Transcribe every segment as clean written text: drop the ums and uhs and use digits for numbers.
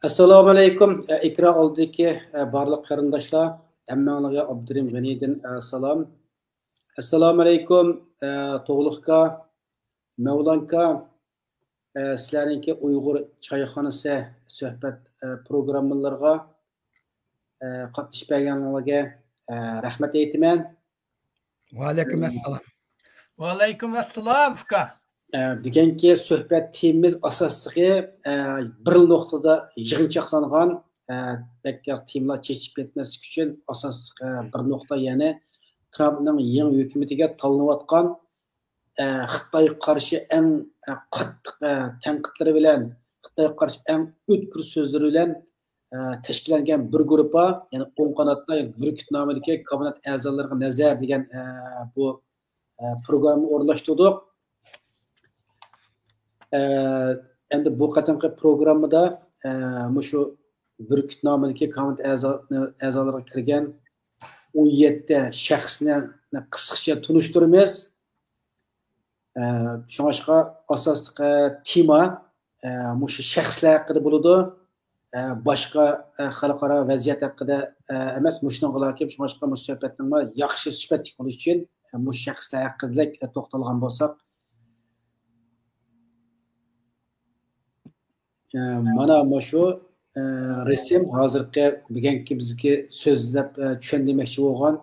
Assalomu alaykum. Ekran oldidagi barliq qarindoshlar, hammangizga Abdurim G'aniydan salom. Assalomu alaykum. To'g'liqqa, Mavlanka, sizlarningki Uyg'ur choyxonasi suhbat programmalarga qatnashib berganingizga rahmat aytaman. Va alaykum assalom. Va alaykum assalom uka. Bugungi suhbat temamiz asosligi bir nuqtada yig'inchoqlangan bekar temalar chechib ketmaslik uchun asosli bir nuqta, ya'ni Trumpning yangi hukumatiga tanlanayotgan Xitoy qarshi eng qattiq tanqidlari bilan, Xitoy qarshi eng o'tkir so'zlari bilan tashkillangan bir guruhga, ya'ni o'ng qanotda Burkut nomidagi kabinat a'zolariga nazar degan bu programmani o'rnashtirdik. Endi bu qatamqi programmada shu Burkut nomidagi kabinat a'zolariga kirgan 17 shaxsni qisqacha tunishtiramiz. Shunga asosli tema shu shaxslar haqida bo'ladi. Boshqa xalqaro vaziyat haqida emas, shunga kelib shunga suhbatning yaxshi sifatli bo'lishi uchun bu shaxslar haqida to'xtalgan bo'lsak, mana shu resim hozirgi bugungi bizga so'zlab tushundirmoqchi bo'lgan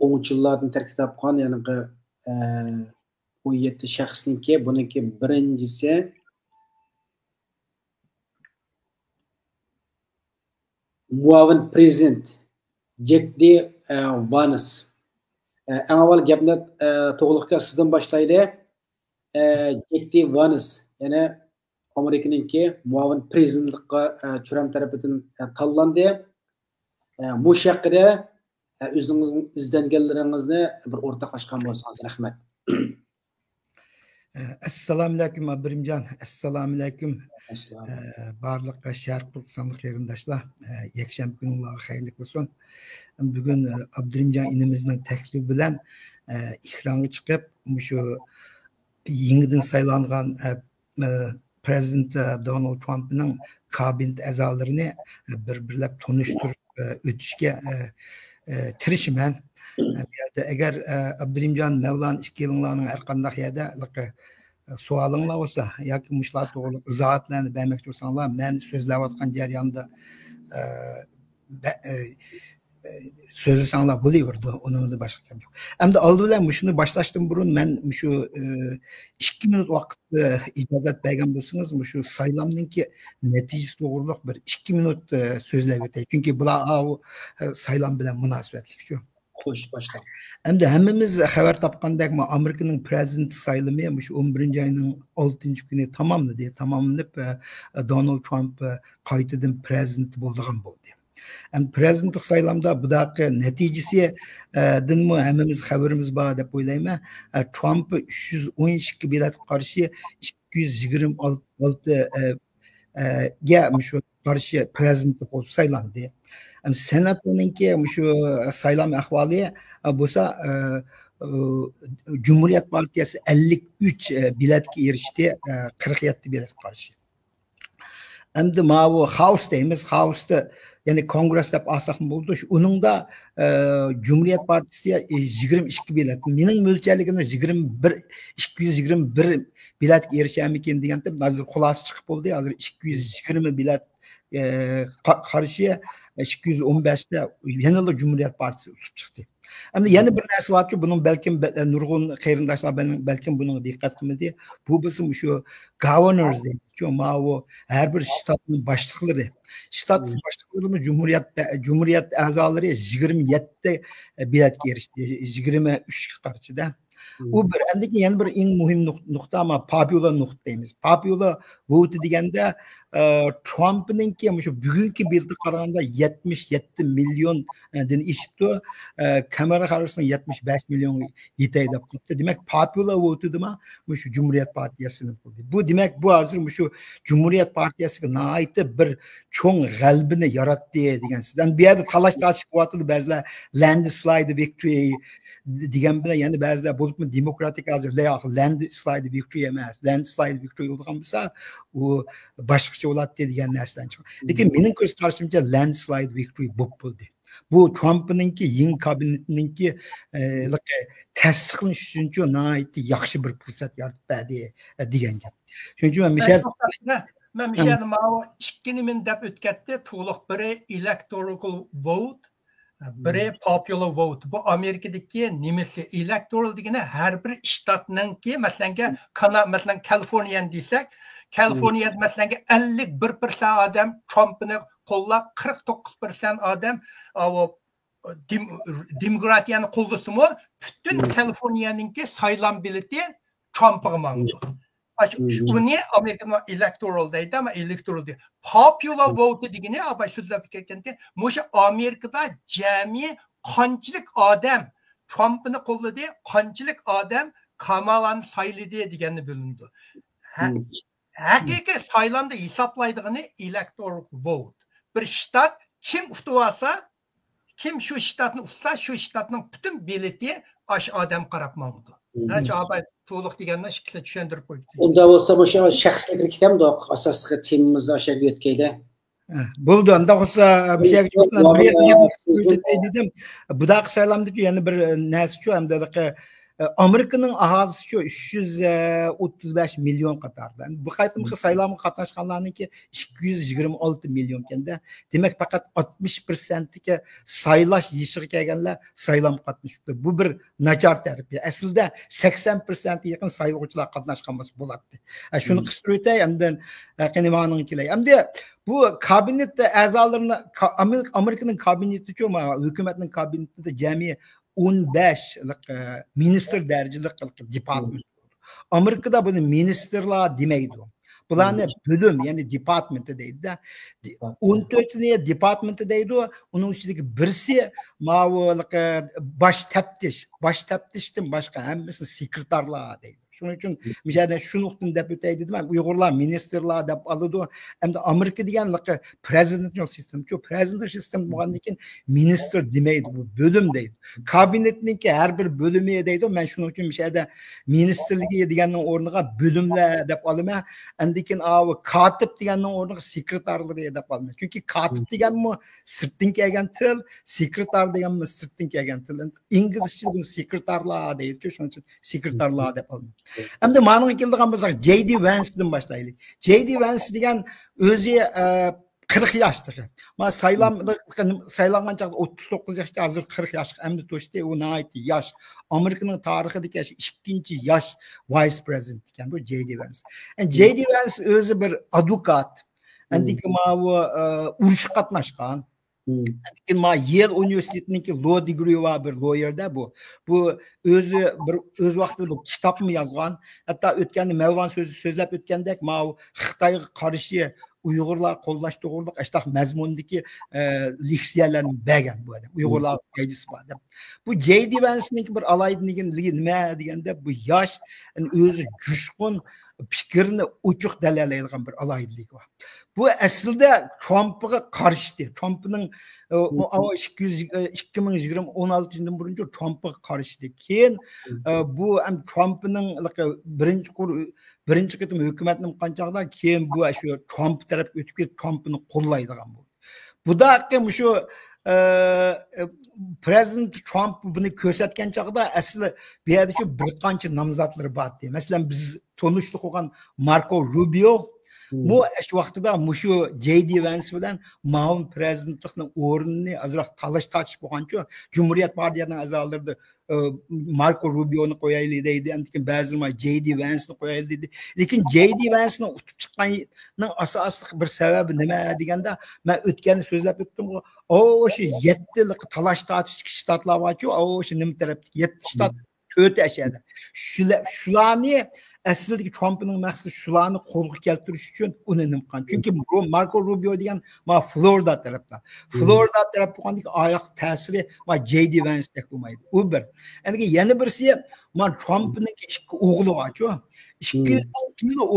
10 yillardan tarkib topgan, ya'ni 17 shaxsniki. Buniki birinchisi muavin prezident J.D. Vance. Eng avval gapni to'g'liqqa sizdan boshlaylik. J.D. Vance, ya'ni Amerikaningki muavin prezidentlikka Trump tarafidan tanlandi. Bu haqida o'zingizning izlanganlaringizni bir o'rtoqlashgan bo'lsangiz rahmat. Assalomu alaykum Abdurimjon. Assalomu alaykum. Barliq Sharq Turkistonlik qarindoshlar. Yakshanba kuningizga xayrli bo'lsin. Bugun Abdurimjon inimizning taklifi bilan ekranga chiqib, shu yangidan saylangan Prezident Donald Trump'ning kabinet a'zolarini bir-birlab tanishtirib o'tishga tirishman. Agar Abdurimjon Mavlan ikkilinglarning har qanday yerda savolinglar bo'lsa yoki mushlar to'g'ri izohatlarni bermoqchi bo'lsanglar, men so'zlayotgan jarayonda so'zlasanglar bo'laverdi, uningda boshqa gap yo'q. Endi oldi bilan shuni boshlashdan burun men shu 2 minut vaqtni ijozat bergan bo'lsangiz, shu saylovninki natijasi to'g'riliq bir 2 minut so'zlab o'tay. Chunki bular saylov bilan munosabatli shu. Xo'sh, boshlang. Endi hammamiz xabar topgandek, Amerikaning prezident saylovi shu 11 oyning 6-kuni tamomlanib, Donald Trump qaytadan prezident bo'lgan bo'ldi. Prezidentlik saylamda budaqa natijasidan hammamiz xabarimiz bor deb o'ylayman. Trump 312 biletga qarshi 226 ga shu qarshi prezident bo'lib saylandi. Senatninki shu saylam ahvoli bo'lsa Cumhuriyet Partiyasi 53 biletga erishdi, 47 biletga qarshi. Endi bu House deymiz, House'da yani Kongress deb alsak bo'ldi. Uningda Cumhuriyet Partisi 22 bilet. Mening mo'ljalligim 221 biletga erishamikin deganda hozir xulosa chiqib bo'ldi. Hozir 220 bilet qarshi 215 da yana Cumhuriyet Partisi tutib chiqdi. Endi yana bir narsa borki, buning balkim nurg'un qarindoshlar balkim buning diqqat qilmadi. Bu bizim shu governors deydi. Her bir shtatning boshliqlari. Shtat boshliqlari Cumhuriyet a'zolari 27 biletga erishdi. 23 qarshida. U bir endiki yana bir eng muhim nuqta, ama popular nuqta deymiz. Popular vote deganda Trump'ninki shu bugungi bildi qaraganda 77 milliondan eshitdi. Kamera qarasang 75 million yetay deb qo'ydi. Demak, popular vote dema shu Cumhuriyet Partiyasini bo'ldi. Bu demak, bu hozir shu Cumhuriyet Partiyasiga nihoyatda bir cho'ng g'albini yaratdi degan sizdan. Bu yerda talash bo'lyapti, ba'zilar landslide victory degan bilan yana ba'zida bo'libmi demokratik hozir landslide victory emas, landslide victory bo'lgan bo'lsa, u boshqacha bo'ladi degan narsadan chiqadi. Lekin mening ko'z qarashimcha landslide victory bo'ldi. Bu Trump'ninki yeni kabinetininki tasdiqlanish uchun nihoyatda yaxshi bir fursat yaratib berdi degan gap. Shuning uchun men mishani mana 2000 deb o'tkatdi, to'liq biri electoral vote, biri popular vote. Bu Amerikadagi nimasi electoral degani har bir shtatninki, masalan Kaliforniya desak, Kaliforniya masalan 51% odam Trump'ni qo'llab, 49% odam demokratiyani qo'llasimi, butun Kaliforniyaninki saylan bileti Trump'ga mangdi. Uni Amerikada electoral deydi ama electoral deydi. Popular vote degani abay so'zlab ketganda, o'sha Amerikada jami qanchalik odam Trump'ni qo'lladi, qanchalik odam Kamalani sayladi deganni bilindi. Haqiqiy saylanda hisoblaydigani electoral vote. Bir shtat kim ustib olsa, kim shu shtatni ustsa, shu shtatning butun bileti ash odam qarab mangdi. Nacha abay to'liq degandan shikla tushuntirib qo'ydi. Unda bo'lsa o'sha shaxsga kirib ketamdi, asosli temamiz oshaga o'tkaydi. Bo'ldi, unda bo'lsa bir şey dedim. Bu da saylamdiki yana bir narsa shu hamda Amerika'nın ahalisi şu 335 milyon qatarda. Bu qaytımqı saylamı qatnaşqanlarnınki 226 milyon kende. Demek fakat 60%'ki saylaş yişiq kelganlar saylam qatnaşıptı. Bu bir nachar tarif. Aslında 80% yaqin saylovchilar qatnaşqan bo'ladi. Şunu qistirib o'tay, hamdan qanimanınkilar. Hamda bu kabinet a'zolarini Amerika'nın kabineti şu, hukumatning kabinetida jami 15 minister dereceli department. Amerika'da bunu ministerler demeydi. Bular ne bölüm yani departmenti deydi. 14 ne departmenti deydi. Onun içindeki birisi baş teftişten başka hemisi sekreterler deydi. Şunun için mesela şu noktada dep ötey dedim. Uygurlar ministerler dep alıdı. Hem de Amerika degan presidential system. Şu presidential system bo'lgandan minister demeydi, bu bölüm deydi. Kabinetninki her bir bölümü deydi. Ben şunun için mesela ministerligi deganning o'rniga bölümler dep alıma. Endikin katip deganning o'rniga sekreterler dep alıma. Çünkü katip deganmi sirtdan kelgan til, sekreter deganmi sirtdan kelgan til. İngilizce bunu sekreterler deydi. Şunun için sekreterler dep alıma. Hem de manın keldigan bolsak J.D. Vance'dan başlayalım. J.D. Vance degan özü 40 yaştır. Ma saylangan çağda 39 yaşta hazır 40 yaş hem de to'shdi, u nihoyat yosh. Amerikaning tarixidagi ikkinchi yosh vice president ekan bu J.D. Vance. J.D. Vance o'zi bir advokat. Endiki ma urush qatnashgan. Yale Üniversitesi'ndeki law degree var bir lawyer'da bu. Bu öz vaqtida bu kitap mı yazgan? Hatta ötkende Mevlan sözlep ötkendek Xitoyga qarshi Uyg'urlar qo'llash to'g'riliq ashtaq mazmundagi leksiyalarni bergan bu adam. Uyg'urlar foydasi bor deb. Bu J.D. Vance'ning bir alaydiligi nima deganda bu yosh o'zi jushqun fikrini uchuq dalalaydigan bir alaydiligi bor. Bu aslida Trump'ga qarshi. Trump'ning 2016 yildan birinchi Trump'ga qarshi. Keyin bu ham Trump'ning birinchi qitim hukumatning qanchaqda keyin bu shu Trump tarafga o'tib ketib Trump'ni qo'llaydigan bu. Bu da shu Prezident Trump bunu ko'rsatgan chog'da asli bu yerda shu bir qancha nomzodlar bor. Masalan biz tanishlik qilgan Marco Rubio bu shu vaqtida shu J.D. Vance bilan ma'mur prezidentlikning o'rnini azroq talash tortish bo'lgancha Cumhuriyet Partiyasining a'zolari Marco Rubio'ni qo'yaylik deydi, lekin ba'zilar J.D. Vance'ni qo'yaylik deydi. Lekin J.D. Vance'ni utib chiqqanining asosiy bir sababi nima deganda, men o'tganda so'zlab o'tdim, o'sha 7 talash tortish shtatlar borku, o'sha nim tarafdagi 7 shtat 4 ashada. Shularni aslidagi Trump'ning maqsadi shularni qo'lga keltirish uchun uni nimqan. Chunki Marco Rubio degan Florida tarafda. Florida taraf bo'lgandagi oyoq ta'siri J.D. Vance'dek bo'lmaydi. U bir. Ya'ni yana birisi Trump'ning ikki o'g'li bor-ku. Ikki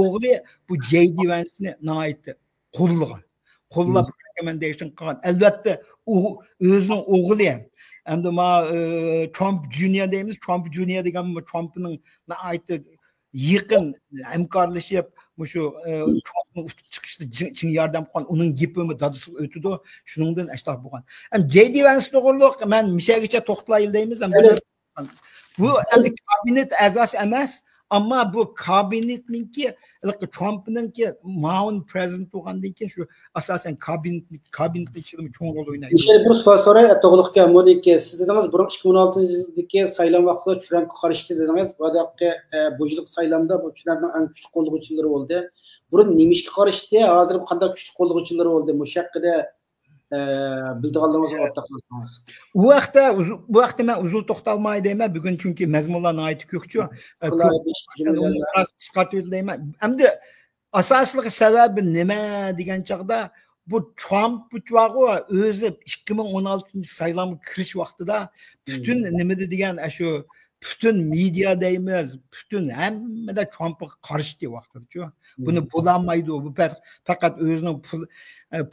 o'g'li bu J.D. Vance'ni nihoyat qo'llab recommendation qilgan. Albatta u o'zining o'g'li ham Endi ma Trump Junior deymiz. Trump Junior degan Trumpning aytdi yaqin hamkorlashib shu Trumpning ustib chiqishda chin yordam qilgan uning gapimi dadisi o'tdi. Shuningdan ashtar bo'lgan. Ham JD Vance to'g'riliq men mishagicha to'xtalaylik deymiz. Bu endi kabinet a'zosi emas, ammo bu kabinetninki Trumpninki ma'un prezident bo'lgandan keyin shu asosan kabinet ichida cho'ng rol o'ynaydi. Bir savol so'ray, to'g'riliqqa Monika, siz dedingiz, burun 2016-yildagi saylan vaqtida Trumpga qarshi dedingiz. Bu yilgi saylamda bu Trumpning eng kuchli qo'llovchilari bo'ldi. Burun nimishga qarshi, hozir qanday kuchli qo'llovchilari bo'ldi? Bu haqida bildiganlaringizni o'rtoqlashsangiz. Bu vaqtda men uzun to'xtalmay deyman, bugun chunki mazmunlarni aytib ko'kchi. Biroz qisqartirib deyman. Endi asosli sababi nima degan chaqda bu Trump buchvag'i o'zi 2016-saylanga kirish vaqtida butun nima degan shu butun media deymiz, butun hammada Trumpga qarshi vaqtida. Buni bo'lolmaydi, bu faqat o'zining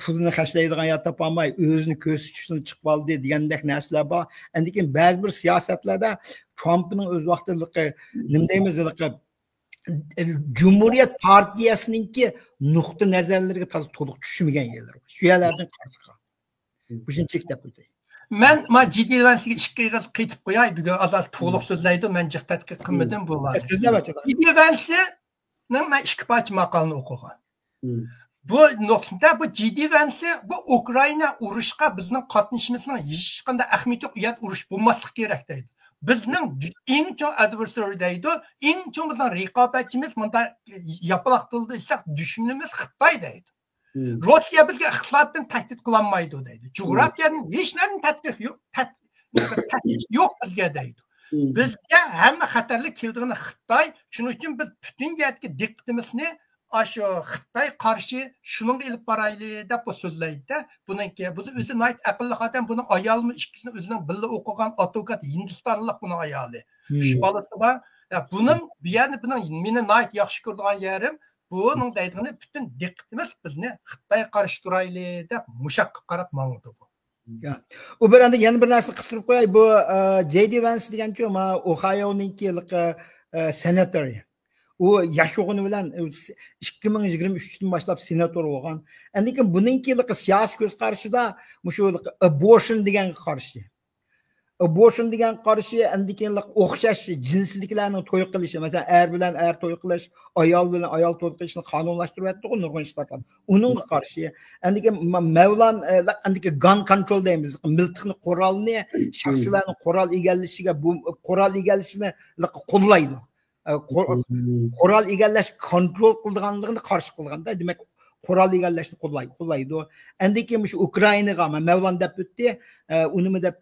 pulini xashlaydigan ya topolmay o'zini ko'rsatishni chiqib oldi degandek narsalar bor. Endi keyin ba'zi bir siyosatlarda Trumpning o'z vaqtida nima deymiz, Cumhuriyet Partiyasininki nuqta nazarlariga to'liq tushmagan yerlar. Shu yerlardan qarshi qoldi. Bu shunchalik deb o'ylayman. Men JD Vance'ga ikki qiz qaytib qo'yay, bugun azal to'liq so'zlaydi, men jihatga qilmadim bu vaqt. JD Vance'ning men ikki parcha maqolani o'qigan. Bu nuqtada bu JD Vance bu Ukraina urushga bizning qatnashishimizning hech qanday ahamiyati yo'q, uyat urush bo'lmasligi kerak deydi. Bizning eng chong adversary deydi, eng chong bizning raqobatchimiz, bunda yapaloq tilda aytsak, dushmanimiz Xitoy deydi. Rossiya bizga iqtisoddan tahdid qilolmaydi deydi. Jo'g'rafiyadan hech narsa tahdid yo'q bizga deydi. Bizga hamma xatarli keldigani Xitoy, shuning uchun biz butun yerga diqqatimizni shu Xitoy qarshi shunga ilib boraylik deb so'zlaydi. Buningki bu o'zi nayt aqlli odam, buni ayolmi ikkisini o'zining birga o'qigan advokat Hindistonlik buni ayoli. Shu bolasi bor. Buning meni nayt yaxshi ko'rgan yerim buning deydigani butun diqqatimiz bizni Xitoy qarshi turaylik deb mushaqqa qarab mangdi bu. U bir endi yana bir narsa qistirib qo'yay. Bu JD Vance deganchi, Ohio'ninki senator. U yashog'ini bilan 2023dan boshlab senator bo'lgan. Endi keyin buningki siyosiy ko'z qarashida shu abortion degan qarshi. Abortion degan qarshi endi keyin o'xshash jinsliklarning to'y qilishi, masalan, bilan to'y qilish, ayol bilan ayol to'y qilishni qonunlashtiryapti nurg'un shtatlar. Uningga qarshi endi keyin Mavlan endi gun control deymiz, miltiqni qurolni shaxslarning qurol egallashiga bu qurol egallashini qo'llaydi. Qurol egallash kontrol qilganligini qarshi qilganda, demak qurol egallashni qo'llaydi. Endi keyin shu Ukrainaga Mavlan deb o'tdi, uni deb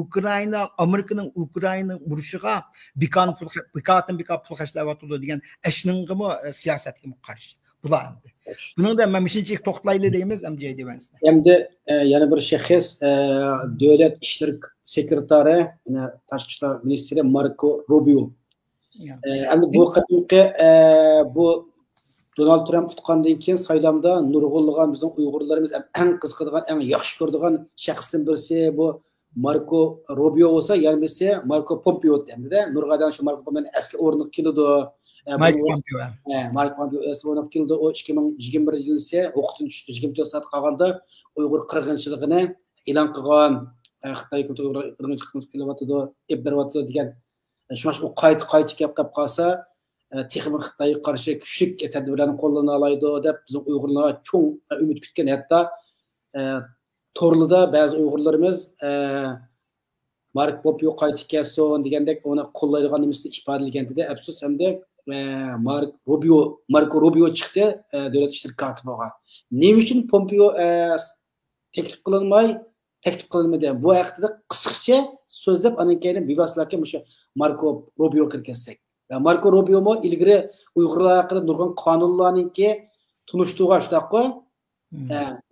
Ukraina Amerikaning Ukraina urushiga bikon pul xashlayapti degan ashningimi siyosatga qarshi. Bular endi. Buningda men shunchalik to'xtalaylik deymiz JD Vance. Endi yana bir shaxs davlat ishlar sekretari, tashqi ishlar ministri Marco Rubio. Endi bu qatımki bu Donald Trump tutqandan keyin saylamda nurg'unlagan bizning Uyg'urlarimiz eng qiziqadigan, eng yaxshi ko'radigan shaxsdan birisi bu Marco Rubio bo'lsa, ya'ni Marco Pompeo endi-da. Nurg'adan shu Marco Pompeo'ning asl o'rniga keldi. Marco Pompeo asl o'rniga keldi. O 2021-yilda o'qituvchi 24 soat qolganda Uyg'ur qirg'inchiligini e'lon qilgan. Xitoy qirg'inchilik qilyapti, beryapti degan. Şunaş o qaytı kelib qolsa, texnik Xitoyga qarshi kuchli tadbirlarni qo'llana oladi deb bizim Uyg'urlar cho'ng umid kutgan. Hatto torlida ba'zi Uyg'urlarimiz Marco Pompeo qaytib kelsin degandek uni qo'llaydigan nimasini ifodalagan-edi. Afsus hamda Marco Rubio chiqdi davlat ishlar kotibi bo'lgan. Nima uchun Pompeo taklif qilinmadi? Bu haqida qisqacha so'zlab anan keyin bevositalik shu Marco Rubio kirgizsak. Marco Rubio mo ilgari Uyg'urlar haqida nurg'un qonunlarningki tunishtirgan shunaqa.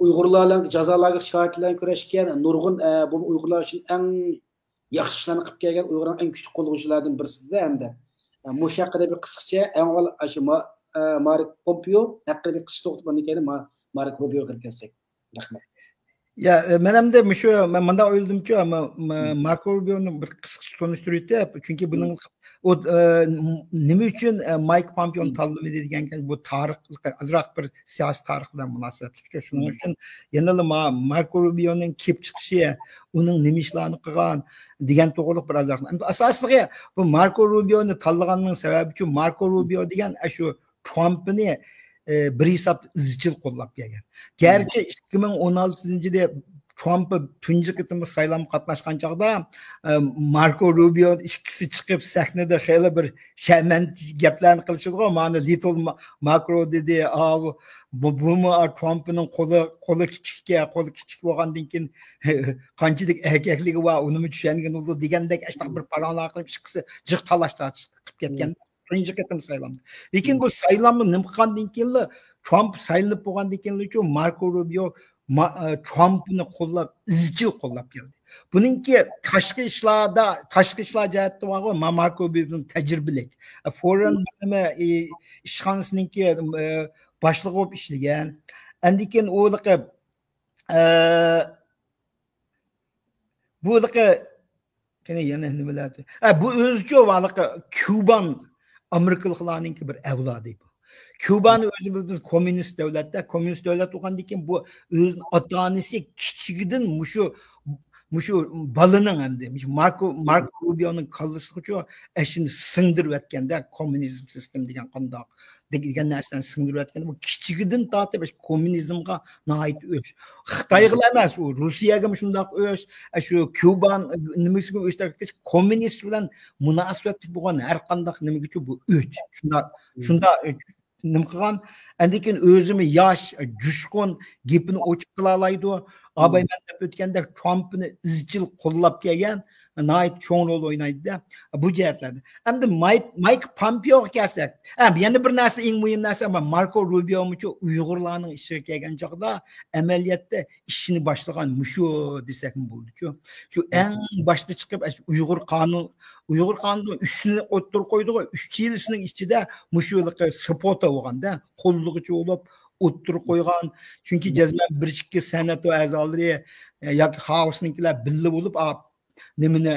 Uyg'urlarning jazolarga shohidlarga kurashgan nurg'un bu Uyg'urlar uchun eng yaxshi ishlarni qilib kelgan Uyg'urning eng kuchli qo'llovchilaridan birisi-da hamda. Bu haqida bir qisqacha avval shu Marco Pompeo haqida bir qisqa to'xtalib keyin Marco Rubio kirgizsak. Rahmat. Ya men ham de shu men menda o'yladimki, Marco Rubio'ni bir qisqacha tanishtiraydi. Chunki buning o nima uchun Mike Pompeo'ni tanlamadi degan bu tarix azroq bir siyosiy tarix bilan munosabatli. Shuning uchun yana Marco Rubio'ning kelib chiqishi, uning nima ishlarni qilgan degan to'g'riliq bir azroq. Asosliga bu Marco Rubio'ni tanlaganning sababi uchun Marco Rubio degan shu Trump'ni bir hisobda izchil qo'llab kelgan. Gerçi 2016-yilda Trump'ı tunji qitimli saylamga qatnashgan chog'da Marco Rubio ikkisi chiqib sahnada xeyli bir shaman gaplarni qilishdi. Mana Little Macro dedi, bu Trump'ning qo'li kichik bo'lgandan keyin qanchalik erkakligi va uni tushungan o'zi degandek ashta bir parolar qilib chiqsa jiq talashda chiqib ketgan. Tunji qitim saylamda. Lekin bu saylamni nima qilgandan keyin Trump saylanib bo'lgandan keyin Marco Rubio Trump'ni qo'llab, izchil qo'llab keldi. Buningki tashqi ishlar jihatda var Marco Rubio'ning tajribalik. Foreign ishxonasiningki boshlig'i bo'lib ishlagan. Andan keyin yana nimalardi? Bu o'zicha valiqa Kuban Amerikaliklarning bir avlodi bu. Kubani o'zi biz kommunist davlatda, kommunist davlat bo'lgandan keyin bu o'z ota-onasi kichigidan mushu balining hamda Marco Rubio'ning qallasiga ashini singdirib o'tganda kommunizm sistem degan qandoq degan narsani singdirib o'tganda bu kichigidan tortib kommunizmga nihoyat o'ch. Xitoyga emas, u Rossiyaga shundoq o'ch, shu Kuban nimasiga o'ch kommunist bilan munosabatli bo'lgan har qanday nimaga bu o'ch. Shunda nima qilgan? Andan keyin o'zimi yosh, jushqun gapini ochiq qila oladi. Abayman deb o'tganda Trump'ni izchil qo'llab kelgan, nihoyat cho'ng rol o'ynaydi-da. Bu jihatlarda. Endi Mike Pompeo'ga kelsak, yana bir narsa, eng muhim narsa Marco Rubio uchun Uyg'urlarning ishiga kelgan chog'da amaliyotda ishini boshlagan mushu desak bo'ldi-ku. Shu eng boshda chiqib Uyg'ur qonuni 3ni o'ttirib qo'ydi. 3 yilning ichida mushulikqa spota bo'lganda, qo'llig'icha bo'lib o'ttirib qo'ygan. Chunki jazman 1-2 senat a'zolari yoki House-nikilar billa bo'lib nimani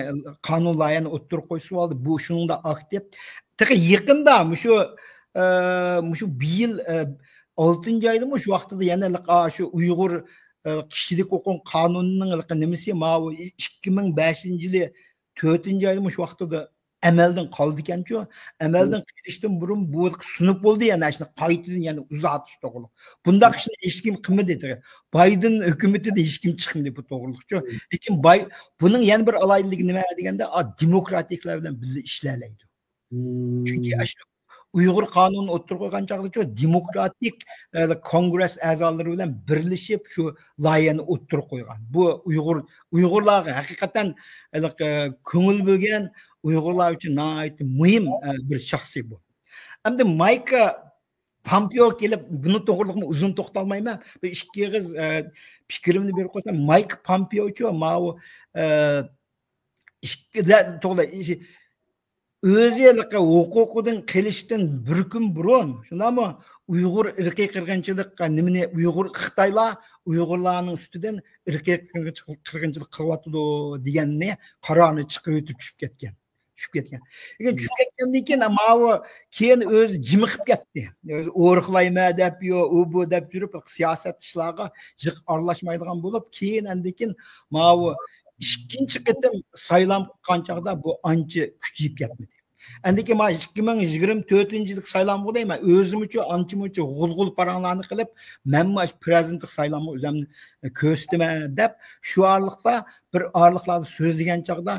qonun loyihani o'ttirib qo'ysa oldi. Bu shunda aktiv. Yaqinda shu bir yil 6-oyda shu vaqtida yana shu Uyg'ur kishilik huquq qonunining nimasi 2005-yili 4-oyda shu vaqtida amaldan qoldi ekan-ku. Amaldan qilishdan burun bu sunib bo'ldi, yana shuni qaytadan yana uzatish to'g'ri. Bundaq ishni hech kim qilmadi. Biden hukumatida hech kim chiqmadi bu to'g'riliq-ku. Lekin buning yana bir alayligi nima deganda, demokratiklar bilan birga ishlaydi. Chunki Uyg'ur qonunini o'ttirib qo'ygan chog'da demokratik kongress a'zolari bilan birlashib shu loyihani o'ttirib qo'ygan. Bu Uyg'urlarga haqiqatan ko'ngil bo'lgan, Uyg'urlar uchun nihoyat muhim bir shaxsiy bu. Endi Mike Pompeo kelib buni to'g'riliqni uzun to'xtalmayman. Bir ikki og'iz fikrimni berib qo'ysam, Mike Pompeo uchun o'zi huquqidan qilishdan bir kun burun, shundami Uyg'ur irqiy qirg'inchilikqa nimani Xitoylar Uyg'urlarning ustidan irqiy qirg'inchilik qilyapti deganni qarorni chiqarib tushib ketgan. Lekin tushib ketgandan keyin keyin o'zi jimiqib ketdi. O'zi o'riqlayman deb u bu deb yurib siyosat ishlarga jiq aralashmaydigan bo'lib, keyin andikin ikkinchi qitim saylam qanchaqda bu ancha kuchayib ketmadi. Andiki 2024-yillik saylam bo'layman. O'zim uchun ancha-muncha g'ulg'ul paranglarni qilib, men prezidentlik saylamni o'zimni ko'rsataman deb shu orliqda bir orliqlarda so'zlagan chog'da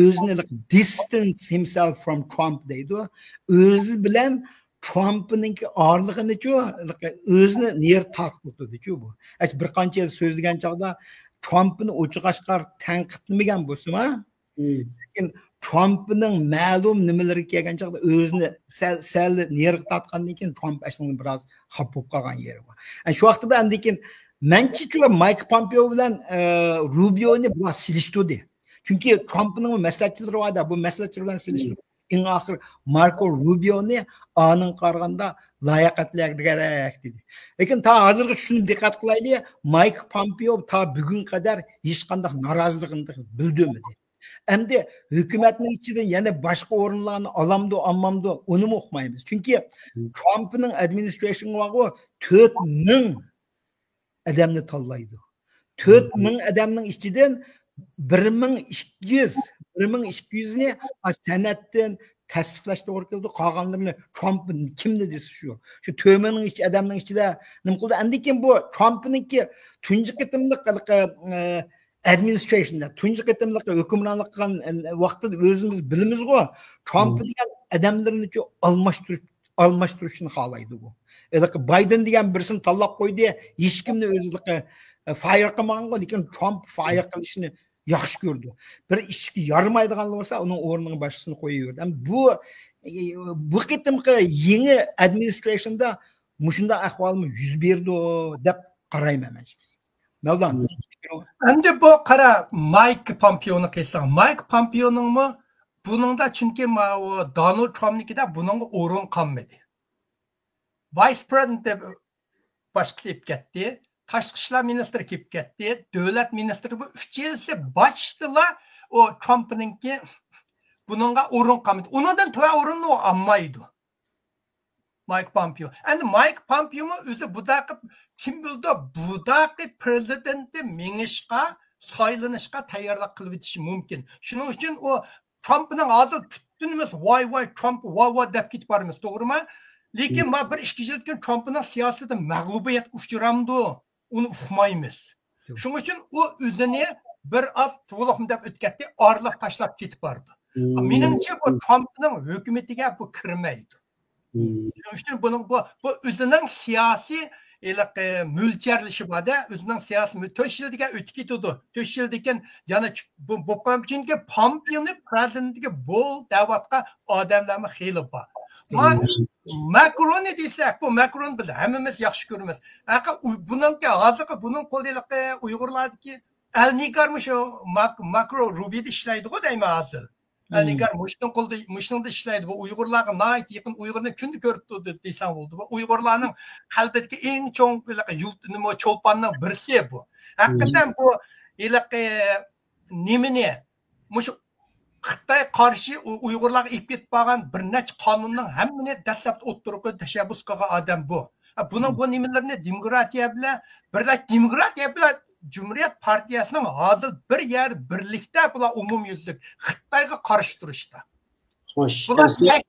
o'zini distance himself from Trump deydi. O'zi bilan Trump'ning orlig'ini-ku o'zini ner taqlidi-ku bu. Bir qancha yil so'zlagan chog'da Trump'ni o'chiqashqar tanqidlamagan bo'lsa-ma, lekin Trump'ning ma'lum nimalariga kelgan chog'da o'zini sal ner tatgandan keyin Trump aslida biroz xafa bo'lib qolgan yeri bor. Shu vaqtda andikin mencha Mike Pompeo bilan Rubioni biroz silishtirdi. Chunki Trump'ning maslahatchilari bor, bu maslahatchilar bilan silishtirdi. eng axir Marco Rubio'ni anın qarğanda layiqatlarga dedi. Lekin ta hozirgi shuni diqqat qilaylik, Mike Pompeo ta bugun qadar hech qanday noroziligini bildirmadi. Endi hukumatning ichida yana boshqa o'rinlarni alamdi, olmamdi, uni o'qimaymiz. Chunki Trumpning administration vaqi 4000 adamni tanlaydi. 4000 adamning ichidan 1200 ni sanatdan tasdiqlash to'g'ri keldi. Qolganlarini Trump kimni desa shu 4000 ichi adamning ichida nima qildi? Endi kim bu Trumpningki tunji qitimliq administrationda tunji qitimliq hukmronlik qilgan vaqtida o'zimiz bilamiz-ku, Trump degan adamlarni almashtirishni xohlaydi bu. Biden degan birisini tanlab qo'ydi, hech kimni o'zligi fire qilmagan, lekin Trump fire qilishni yaxshi ko'rdi. Bir ishga yaramaydigan bo'lsa, uning o'rniga boshqasini qo'yaverdi. Bu qitimqi yangi administrationda mushunda ahvolmi yuz berdi deb qarayman men. Mevlan. Endi bu qara Mike Pompeo'ni qilsang, Mike Pompeo'ningmi buningda chunki Donald Trumpnikida buning o'rin qolmadi. Vice President deb boshqa kelib ketdi, tashqi ishlar ministri kelib ketdi, davlat ministri bu uchalasi boshdilar o Trumpningki buningga o'rin qolmadi. Undan to'g'ri o'rinni olmaydi. Mike Pompeo. Endi Mike Pompeo'mi o'zi budaqi kim bildi, budaqi prezidentni minishqa, saylanishqa tayyorlik qilib o'tishi mumkin. Shuning uchun o Trumpning hozir tuttunimiz voy Trump voy deb ketib boramiz, to'g'rimi? Lekin ma bir 2 yildan Trumpning siyosatida mag'lubiyatga uchramdi. Uni uqmaymiz. Shuning uchun u o'zini bir oz to'liqmi deb o'tkatdi, orliq tashlab ketib bordi. Menimcha bu Trumpning hukumatiga bu kirmaydi. Shuning uchun bu o'zining siyosiy mo'ljarlishi borda, o'zining siyosiy 4 yilga o'tib ketdi. 4 yildan yana bu chunki Pompeo'ni prezidentga bo'l da'vatga odamlarni xeyli bor. Macron desak, bu Macron biz hammamiz yaxshi ko'ramiz. Buningki hozirgi buning qo'lidagi Uyg'urlardagi Alnigarmi shu Macron Rubiyda ishlaydi-ku deyman hozir. Alnigar mushunda ishlaydi. Bu Uyg'urlarga nayt yaqin Uyg'urni kunni ko'rib turdi desam bo'ldi. Bu Uyg'urlarning qalbidagi eng cho'ng nima cho'lponning birisi bu. Haqiqatan bu nimani mush Xitoy qarshi Uyg'urlarga ip ketib qolgan bir necha qonunning hammani dastlab o'ttirib tashabbus qilgan odam bu. Buning bu nimalarni demokratiya bilan Cumhuriyet Partiyasining hozir bir yer birlikda bular umumyuzlik Xitoyga qarshi turishda. Bular 80%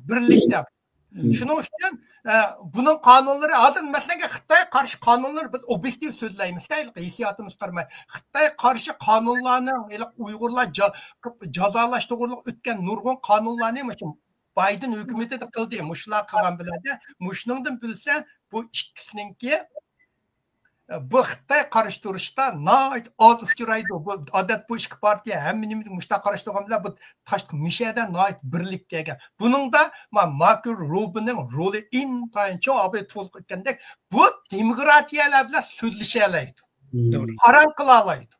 birlikda. Shuning uchun buning qonunlari hozir masalan Xitoy qarshi qonunlar biz obyektiv so'zlaymiz, hissiyotimiz qarmay. Xitoy qarshi qonunlarni Uyg'urlar jazolash to'g'riliq o'tgan nurg'un qonunlarni Biden hukumati qildi. Mushlar qilgan biladi. Mushningdan bilsa bu ikkisiningki bu Xitoy qarshi turishda nayt oz uchraydi. Bu odat bu ikki partiya hammamiz mushta qarshi turganlar bu tashqi mishada nayt birlik kelgan. Buningda Marco Rubio'ning roli intayin cho'ng olib o'tgandek bu demokratiyalar bilan so'zlasha oladi. Qaror qila oladi.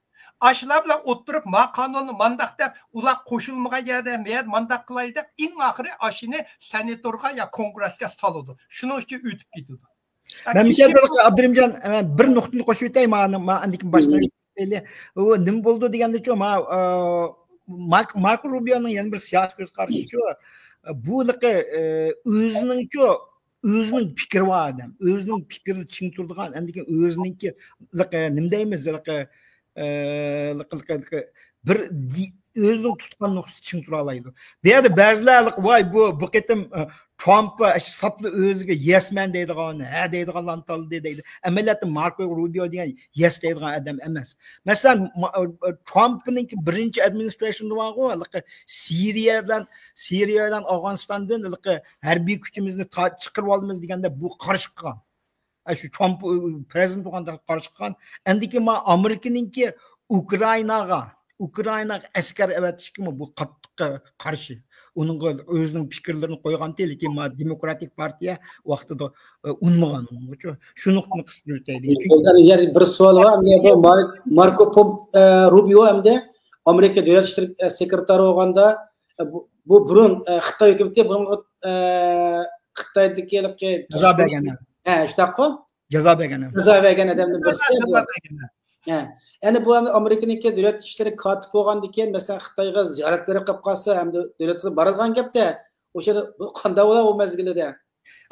Ashlar bilan o'tirib qonunni mandaq deb ular qo'shilmagan yerda men mandaq qilaydi deb eng oxiri ashini senatorga yo kongressga soladi. Shuning uchun o'tib ketadi. Ben bir şey Abdurrahimcan bir nuqtani qo'shib o'tay, andikin boshqa u nima bo'ldi deganda Marco Rubio'ning yana bir siyosiy ko'z qarashi bu o'zining fikri bor odam, o'zining fikrini ching turadigan, andikin o'zininki nima deymiz, bir o'zining tutgan nuqtasi ching tura oladi. Bu yerda ba'zilar voy bu qitim Trump saplı o'ziga yes man deydigan, ha deydiganlarni tanladi deydi. Amaliyotda Marco Rubio degan yes deydigan odam emas. Masalan, Trumpning birinchi administrationida bor-ku, Suriyadan, Afg'onistondan harbiy kuchimizni chiqarib olamiz deganda bu qarshi chiqqan. Shu Trump prezident bo'lganda qarshi chiqqan. Endiki Amerikaningki Ukraynaga askar avatishga bu qattiq qarshi. Onun o'zining fikrlarini qo'ygan lekin Demokratik partiya vaqtida unmagan. Shu nuqtani qisib o'taylik. Bir savol bor. Marco Rubio hamda Amerika davlat sekretari bo'lganda bu burun Xitoy hukumati bunga Xitoydagi jazo bergan. Shunaqa Jazo bergan. Jazo bergan odamning birisi. Yani bu Amerikaniki davlat ishlari kotib bo'lgandan keyin masalan Xitoyga ziyorat berib qolib qolsa hamda davlatga boradigan gapda o'sha bu qanday bo'ladi u mezgilida?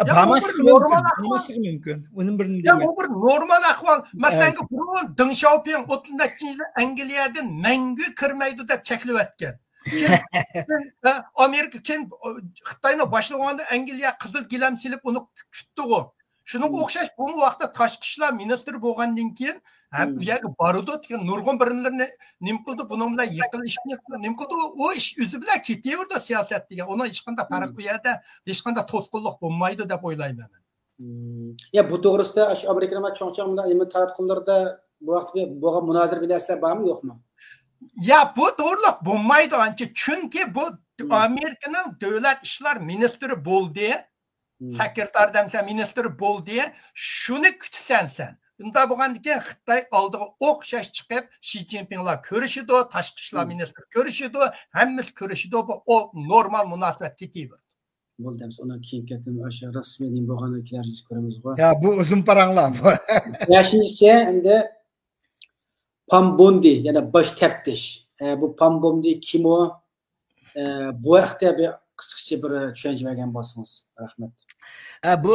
Bo'lmasligi mumkin. Uning birini demayman. Bu bir normal ahvol. Masalan, burun Deng Xiaoping 30-yil Angliyadan mangu kirmaydi deb cheklab o'tgan. Amerika kim Xitoyni boshlaganda Angliya qizil gilam silib uni kutdi u. Shunga o'xshash bu vaqtda tashqi ishlar ministri bo'lgandan keyin ham u yerga bordi degan nurg'un birinlarni nim qildi, buning bilan yiqilishni nim qildi, u ish o'zi bilan ketaverdi siyosatga. Uni hech qanday farq bu yerda hech qanday to'sqinlik bo'lmaydi deb o'ylayman. Ya bu to'g'risida Amerikada cho'ng-cho'ng bilan taratqularda bu vaqtda bo'lgan munozir bir narsalar bormi, yo'qmi? Ya bu to'g'riliq bo'lmaydi ancha, chunki bu Amerikaning davlat ishlar ministri bo'ldi. Sekretardamsan ministri bo'ldi, shuni kutsan sen. Unda bo'lgandan keyin Xitoy oldiga o'xshash chiqib, Xi Jinpinglar ko'rishidi, tashqi ishlar ministri ko'rishidi, hammasi ko'rishidi, bu normal munosabat ketaverdi. Bo'ldi, undan keyin ketim o'sha rasmiy bo'lganliklaringiz ko'ramiz. Ya bu uzun paranglar. Yashinchi endi Pambondi, yana bosh taftish. Bu Pambondi kim o? Bu vaqtda bir qisqacha bir tushuncha bergan bo'lsangiz, rahmat. Bu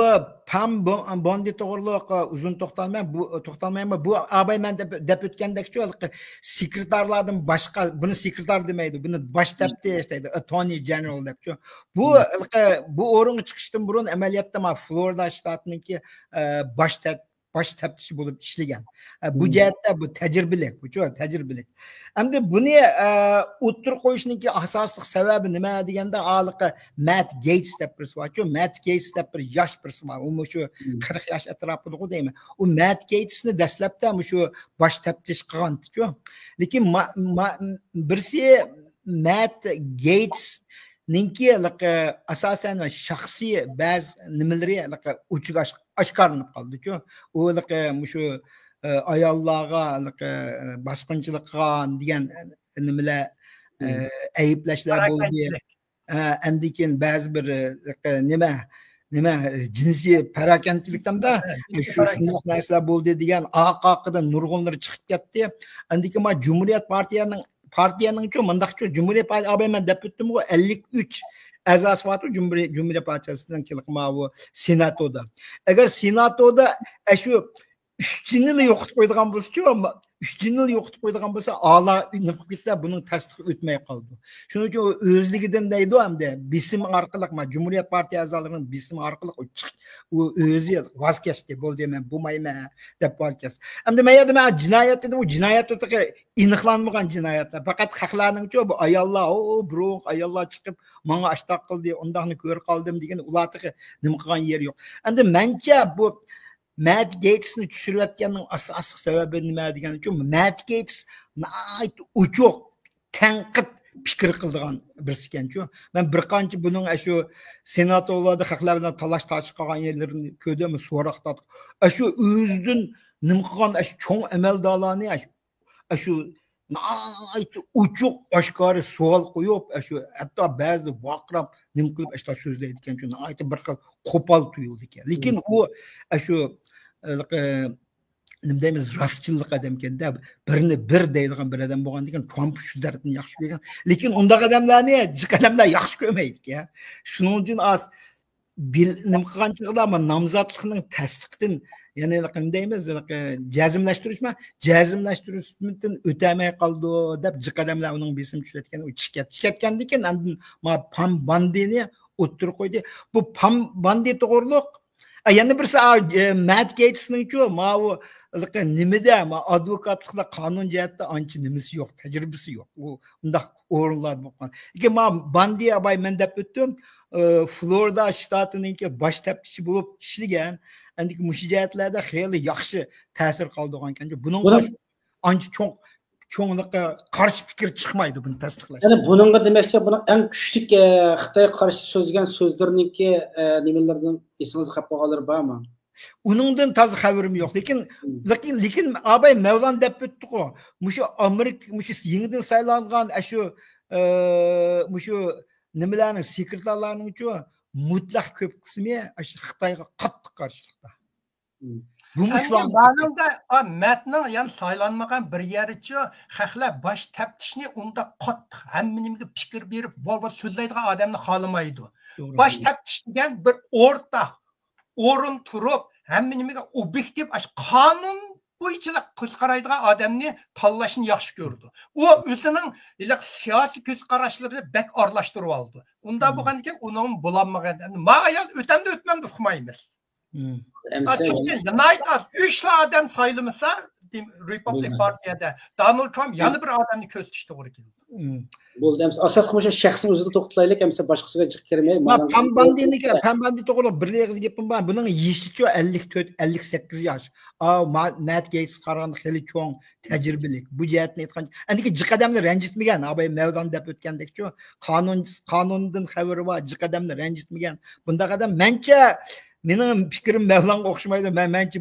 Pambondi to'g'riliq uzun to'xtalmayman. Bu abay men deb o'tgandekchi sekretarlardan boshqa, buni sekretar demaydi, buni bosh taftish deydi, attorney general debchi. Bu o'ringa chiqishdan burun amaliyotda Florida shtatiniki bosh taftishi bo'lib ishlagan. Bu jihatda bu tajribalik, tajribalik. Endi buni o'ttirib qo'yishningki asosli sababi nima deganda haliqi Matt Gaetz deb birisi bor. Matt Gaetz deb bir yosh birisi bor. U shu 40 yosh atrofida deyman. U Matt Gaetzni dastlabda shu bosh taftish qilgan-ku. Lekin birisi Matt Gaetz ninki asosan shaxsiy ba'zi nimalari uchiga oshkorlanib qoldi-ku. U shu ayollarga bosqinchilik qilgan degan nimalar ayblashlar bo'ldi. Endi keyin ba'zi bir nima jinsiy parakandchilikda shunday narsalar bo'ldi degan oqidan nurg'unlar chiqib ketdi. Endi keyin Cumhuriyet partiyaning mundaqchi Cumhuriyet Partiyasi men deb o'tdim, 53 a'zosi bor Cumhuriyet Partiyasidan kelgan bu senatoda. Agar senatoda shu 3 yil yo'qotib qo'ydigan bo'lsa-ku, 3 yil yo'qotib qo'ydigan bo'lsa, a'lo niqib ketdi, buning tasdiqi o'tmay qoldi. Shuning uchun o'zligidan deydi hamda bisim orqali, Cumhuriyet Partiyasi a'zolarining bisim orqali u o'zi voz kechdi, bo'ldi men bo'lmayman deb voz kechdi. Hamda men jinoyat dedim, u jinoyatga aniqlanmagan jinoyatlar. Faqat haqlarning-ku bu ayollar, ayollar chiqib menga ashtaq qildi, undaqni ko'rib qoldim degan ularga nima qilgan yer yo'q. Endi mencha bu Matt Gaetz'ni tushirayotganning asosiy sababi nima degan uchun Matt Gaetz uchoq tanqid fikr qilgan birisi ekan-ku. Men bir qancha buning shu senatorlarda haqlar bilan talash-tortish qilgan yerlarini ko'rdim, so'roqda. Shu o'zidan nima qilgan shu cho'ng amaldorlarni shu uchoq oshkora savol qo'yib, shu hatto ba'zi vaqrab nima qilib so'zlaydi ekan-ku. Bir xil qo'pol tuyuldi ekan. Lekin u shu nima deymiz, rostchilik odam ekanda, birini bir deydigan bir odam bo'lgandan keyin Trump shu dardni yaxshi ko'rgan. Lekin undaq odamlarni jiq odamlar yaxshi ko'rmaydi-ku. Shuning uchun nima qilgan chog'da nomzodlikning tasdiqdan, ya'ni nima deymiz, jazmlashtirishdan o'tamay qoldi deb jiq odamlar uning besim tushirayotgan, u chiqayotgandan keyin Pambondini o'ttirib qo'ydi. Bu Pambondi to'g'riliq yana birisi Matt Gaetzning-ku nimada advokatlikda qonun jihatda ancha nimasi yo'q, tajribasi yo'q. U undaq o'rinlar bo'lgan. Lekin Bondi abay men deb o'tdim, Florida shtatininki bosh taftishi bo'lib ishlagan. Endi mush jihatlarda xeyli yaxshi ta'sir qoldirgan ekan. Buning ancha cho'nglikqa qarshi fikr chiqmaydi buni tasdiqlash. Ya'ni buningga demakchi, buni eng kuchli Xitoy qarshi so'zgan so'zlarniki nimalardan esingizga qolib qolganlar bormi? Uningdan toza xabarim yo'q. Lekin abay Mavlon deb o'tdi-ku. Mushu Amerika, mushu yangidan saylangan shu shu nimalarning sekretarlarning mutlaq ko'p qismi Xitoyga qattiq qarshilikda. Ma'lumda matning yani saylanmagan bir yerichi xalqlar bosh taftishni unda qattiq hammaga fikr berib bo'lib so'zlaydigan odamni xolamaydi. Bosh taftish degan bir o'rtaq o'rin turib hammaga obyektiv qonun bo'yicha ko'z qaraydigan odamni tanlashni yaxshi ko'rdi. U o'zining siyosiy ko'z qarashlarni bak aralashtirib oldi. Unda bo'lganki uning bo'lmagan. Ma'yal o'tamda o'tmamda uqmaymiz. Çünkü United 3 adam sayılmışsa Republic Parti'de Donald Trump yanı bir adamını köz tutuştu doğru ki. Bu demiş asas koşa şahsın özünü to'xtaylik, hamsa boshqasiga chiqib kirmay. Pambandi to'g'ri bir gapim bor. Buning yeshi 54-58 yosh. Matt Gates qaraganda xeli cho'ng tajribalik. Bu jihatni aytgan. Andiki jiq odamni ranjitmagan. Abay Mavdan deb o'tgandek-ku. Qonundan xabari bor, jiq odamni ranjitmagan. Bunda odam mencha mening fikrim Mavlonga o'xshamaydi. Menchi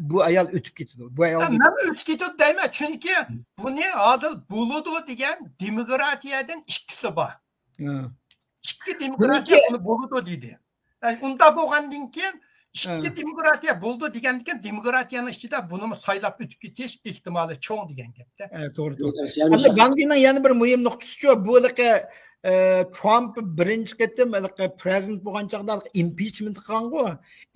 bu ayol o'tib ketdi. Bu ayol men o'tib ketdi deyman, chunki buni adil bo'ladi degan demokratiyadan ikkisi bor. Ikki demokratiya buni bo'ladi deydi. Unda bo'lgandan keyin ikki demokratiya bo'ldi degandan keyin demokratiyaning ichida buni saylab o'tib ketish ehtimoli cho'ng degan gapda. To'g'ri. Gandhining yana bir muhim nuqtasi bu Trump birinchi qitim prezident bo'lgan chaqda impeachment qilgan-ku.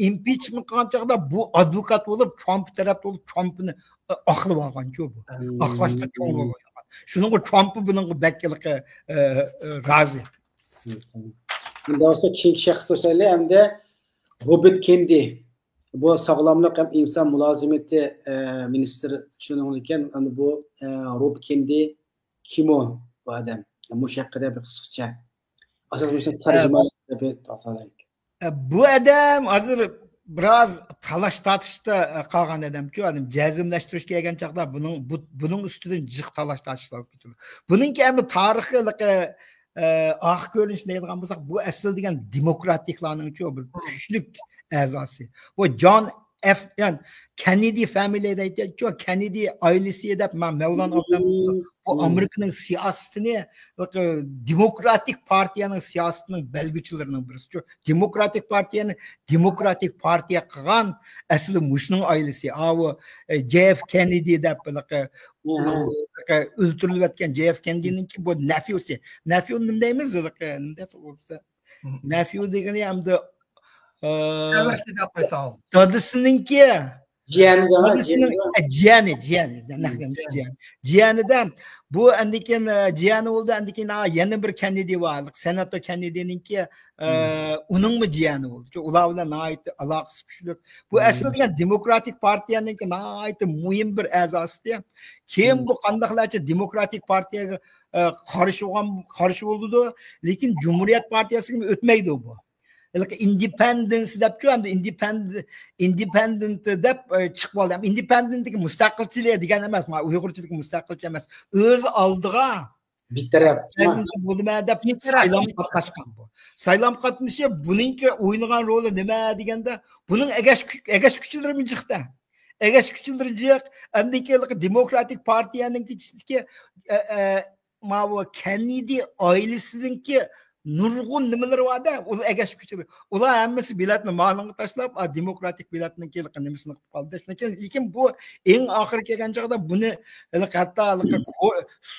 Impeachment qilgan chaqda bu advokat bo'lib Trump tarafda bo'lib Trumpni aqlib olgan-ku bu. Aqlashda cho'ng bo'lgan. Shuning uchun Trump buning bakiliga rozi. Bunda olsa keyingi shaxs to'saylar hamda Robert Kennedy bu sog'lomlik ham inson mulozimati ministri shuning ekan, bu Robert Kennedy kim bu odam? Mushaqqa bir qisqacha asosan tarjima deb atalaylik. Bu odam hozir biroz talash tortishda qolgan odam-ku, adam jazmlashtirishga kelgan chaqda buning ustidan jiq talash tortishlar ketdi. Buningki ham tarixiy oq ko'rinish deydigan bo'lsak, bu asl degan demokratiklarning-ku bir kuchli a'zosi. Bu John F. yani Kennedy familyada aytayotgan Kennedy ailesi deb Mavlon bu Amerika'nın siyasetini demokratik partiyanın siyasetinin belgüçülerinden birisi. Demokratik partiye qilgan asli Bush'ning ailesi. JF Kennedy deb o'ltirilgan JF Kennedy'ninki bu nephew. Nephew nima deymiz? Nephew degani hamda dadisininki jiyanidan bu andikin jiyani bo'ldi, andikin yana bir Kennedy bor, senator Kennedy'ninki uningmi jiyani bo'ldi. Ular bilan aloqasi kuchli. Bu asli degan demokratik partiyaninki muhim bir a'zosi. Keyin bu qandaqlarcha demokratik partiyaga qarshi bo'ldi, lekin Cumhuriyet partiyasiga o'tmaydi bu. Independence deb-ku, hamda independent deb chiqib oldi. Independentlik mustaqilchilik degan emas, Uyg'urchilik mustaqilcha emas. O'z oldiga bitirib bo'lma deb saylam qatnashgan bu. Saylam qatnashi buningki o'ynagan roli nima deganda, buning agash kuchlari jiqda. Agash kuchlari jiq, andiki demokratik partiyaning ichidagi Kennedy oilasininki nurg'un nimalar bor-da, ular agash kuchlar. Ular hammasi bilatni ma'lumga tashlab, demokratik bilatning kelgan nimasini qilib qoldi. Lekin bu eng oxiri kelgan chaqda buni hatto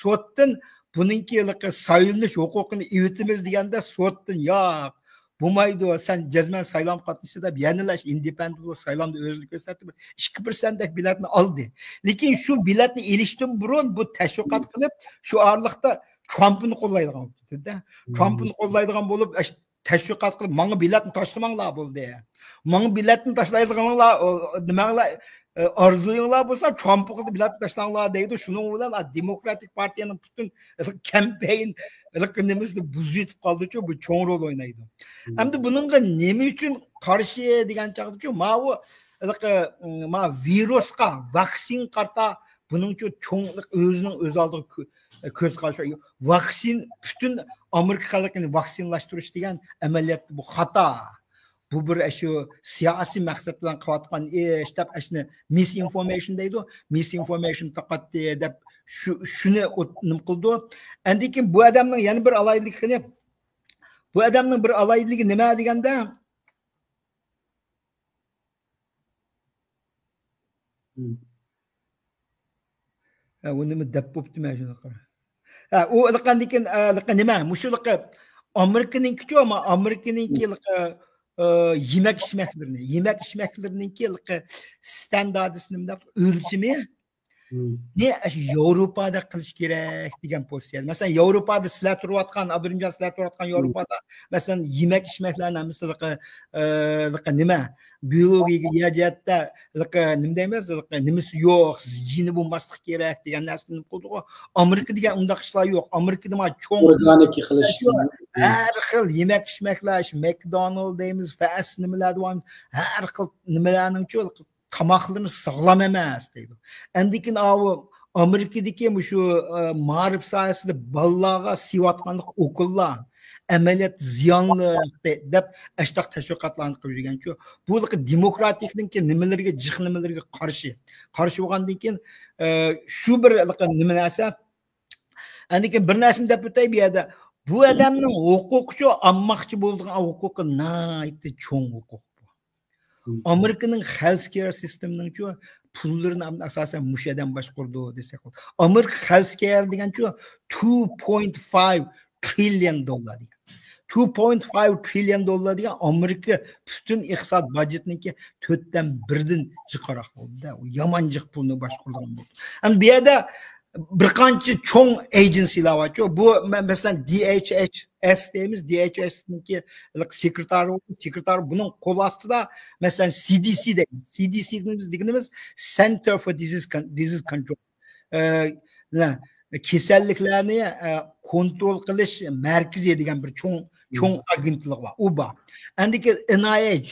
sotdan buningki saylanish huquqini evitimiz deganda sotdan yo'q. Bo'lmaydi, sen jazman saylam qatnashdi deb yanalash independent saylamda o'zini ko'rsatib 2% dak bilatni oldi. Lekin shu bilatni elishdan burun bu tashviqot qilib, shu orliqda Trump'ni qo'llaydigan bo'ldi. Trump'ni qo'llaydigan bo'lib, tashviqot qilib, menga bilatni tashlamanglar bo'ldi. Menga bilatni tashlaydiganlar nimalar orzuyinglar bo'lsa, Trump'ga bilatni tashlanglar deydi. Shuning bilan demokratik partiyaning butun kampaniya nimasini buzib qoldi-ku, bu cho'ng rol o'ynaydi. Hamda buningga nima uchun qarshi degan chaqda-ku, virusga vaksin qarta buning uchun cho'nglik o'zining o'z oldiga ko'z qarashi. Vaksin butun Amerika xalqini vaksinlashtirish degan amaliyot bu xato. Bu bir shu siyosiy maqsad bilan qilayotgan ishtab ashni misinformation deydi. Misinformation faqat deb shuni nim qildi. Endi keyin bu odamning yana bir alayligi bu odamning bir alayligi nima deganda uni deb bo'pti mana shunaqa. U liqandikin nima? Mushuliqi Amerikaninki ama Amerikaninki yemek içmeklerininki standartısını nima o'lchimi ne Avrupa'da qilish kerak degan pozitsiya. Masalan, Yevropada sizlar turayotgan, Abdurumjon sizlar turayotgan Yevropada masalan yemek içmeklarni misli nima biologiyaga yajatda nima deymiz, nimasi yo'q, jini bo'lmaslik kerak degan narsani qildi. Amerika degan undaq ishlar yo'q. Amerikada mana cho'ng organik qilish, har xil yemek içmeklar, McDonald deymiz, fast nimalar bor, har xil nimalarning tamaklarını sağlam emas deydi. Endikin avu Amerikadaki şu ma'rif sayesinde balaga sivatkanlık okullar ameliyat ziyanlı deb ashtaq tashviqotlarni qilib yurgan-ku. Bu demokratiklikka nimalarga jihnimalarga qarshi bo'lgandan keyin shu bir nima narsa endikin bir narsani deb o'tay bu yerda bu odamning huquqi olmoqchi bo'lgan huquqi nihoyatda cho'ng huquq. Amerika'nın healthcare sistemining pullarını asasen muşadan başkurdu desek. Amerika healthcare degan 2.5 trillion dollar. 2.5 trillion dollar degan Amerika bütün iqtisod budjetininki 4dan 1dan jiqaroq bo'ldi. U yomon jiq pulni boshqurgan bo'ldi. Ham bu yerda bir qancha cho'ng agencylar bor. Bu masalan DHS deymiz, DHS'ninki sekretari bunun qo'l ostida masalan CDC deymiz. CDC deganimiz Center for Disease Control. Kasalliklarni kontrol qilish markazi degan bir cho'ng agentlik bor. U bor. Endi NIH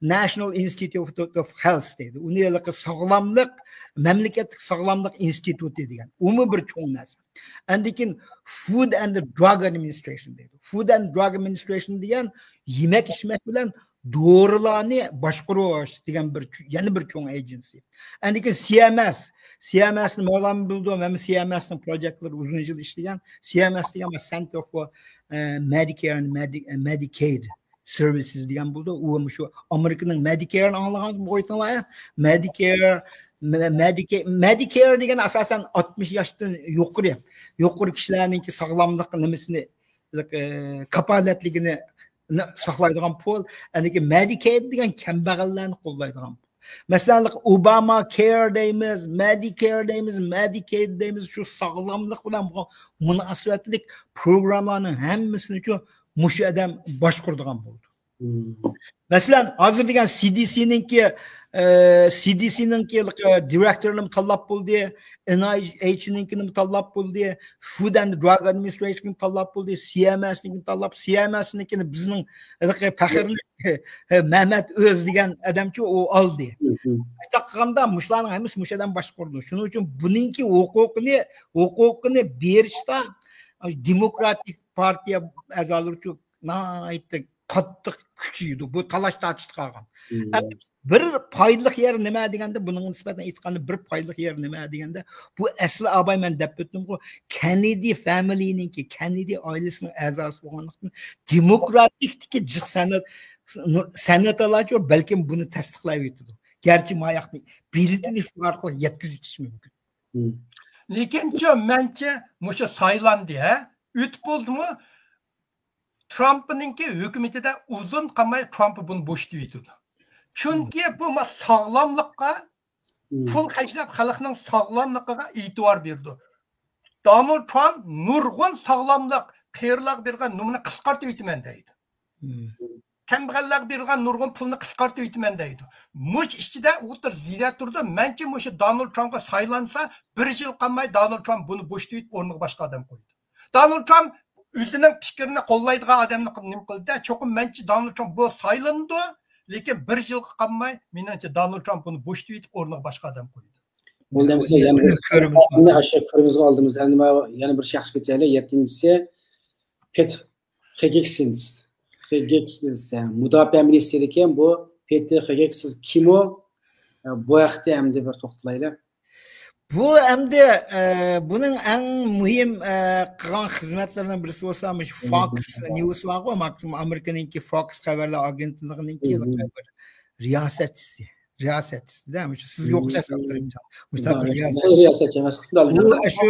National Institute of Health deydi. Uni sog'lomlik mamlakatlik sog'lomlik instituti degan. Umi bir cho'ng narsa. Endikin Food and Drug Administration deydi. Food and Drug Administration degan yemek içmek bilan dorilarni boshqarish degan yana bir cho'ng agency. Endikin CMS'ni ma'lum bildim, men CMS'ning proyektlar uzun yil ishlagan. CMS degan Center for Medicare and Medicaid Services degan bo'ldi. U shu Amerikaning Medicare'ni anglagan bo'yitlar. Medicare degan asosan 60 yoshdan yuqori kishilarningki sog'lomlik nimasini kapolatligini saqlaydigan pul, ya'ni Medicaid degan kambag'allarni qo'llaydigan. Masalan, Obamacare deymiz, Medicare deymiz, Medicaid deymiz, shu sog'lomlik bilan munosabatlik programmalarning hammasini shu mush adam boshquradigan bo'ldi. Masalan, hozir degan CDC'ninki direktorini tanlab bo'ldi, NIH'ninkini tanlab bo'ldi, Food and Drug Administration'ni tanlab bo'ldi, CMS'ninkini tanlab, CMS'ninkini bizning faxrli Mehmet Öz degan odamchi u oldi. Taqamda mushlarning hammasi mushadan boshqurdi. Shuning uchun buningki huquqini berishda Demokratik partiya a'zolari uchun nihoyatda qattiq kuchiydi. Bu talash tortish qilgan. Bir foydali yer nima deganda buning nisbatan aytganda bir foydali yer nima deganda bu asli abay men deb o'tdim-ku Kennedy family'ninki Kennedy oilasining a'zosi bo'lganlikdan demokratikdagi jiq sanatlarcha balkim buni tasdiqlab o'tdi. Garchi moyoqni biletini shu orqali yetkazib o'tish mumkin. Lekin mencha musha saylandi o'tib bo'ldimi? Trump'ninki hükümetide uzun kalmay Trump'ı bunu boşlaydı. Çünkü bu sağlamlıkka pul kaçlap halkının sağlamlıkka itibar verdi. Donald Trump nurgun sağlamlık, kıyırlık birgen numunu kıskartı ütümendeydi. Kembğallık birgen nurgun pulunu kıskartı ütümendeydi. Muş işçide otur zirya durdu. Bence muşu Donald Trump'a saylansa bir yıl kalmay Donald Trump bunu boşlayıp onu başka adam koydu. Donald Trump Üzünün fikrini qollaydigan adamni nim qildi. Cho'qim menchi Donald Trump bu saylandi, lekin bir yil qolmay, menimcha Donald Trump buni bo'shitib yetib o'rniga boshqa adam qo'ydi. Bo'ldimsa yana ko'rimizga oldimiz. Endi yana bir shaxs ketaylik. 7-si Pet Heggsins. Mudofaa ministri ekan bu Pet Heggsins kim u? Bu haqda ham bir to'xtalaylik. Bu endi bunun en mühim kılan hizmetlerden birisi olsamış Fox News var mı? Maksimum Amerika'nınki Fox haberler agentliğininki riyasetçisi. Riyasetçisi değil mi? Siz yoksa saptırayım. Mustafa riyasetçisi. Bu şu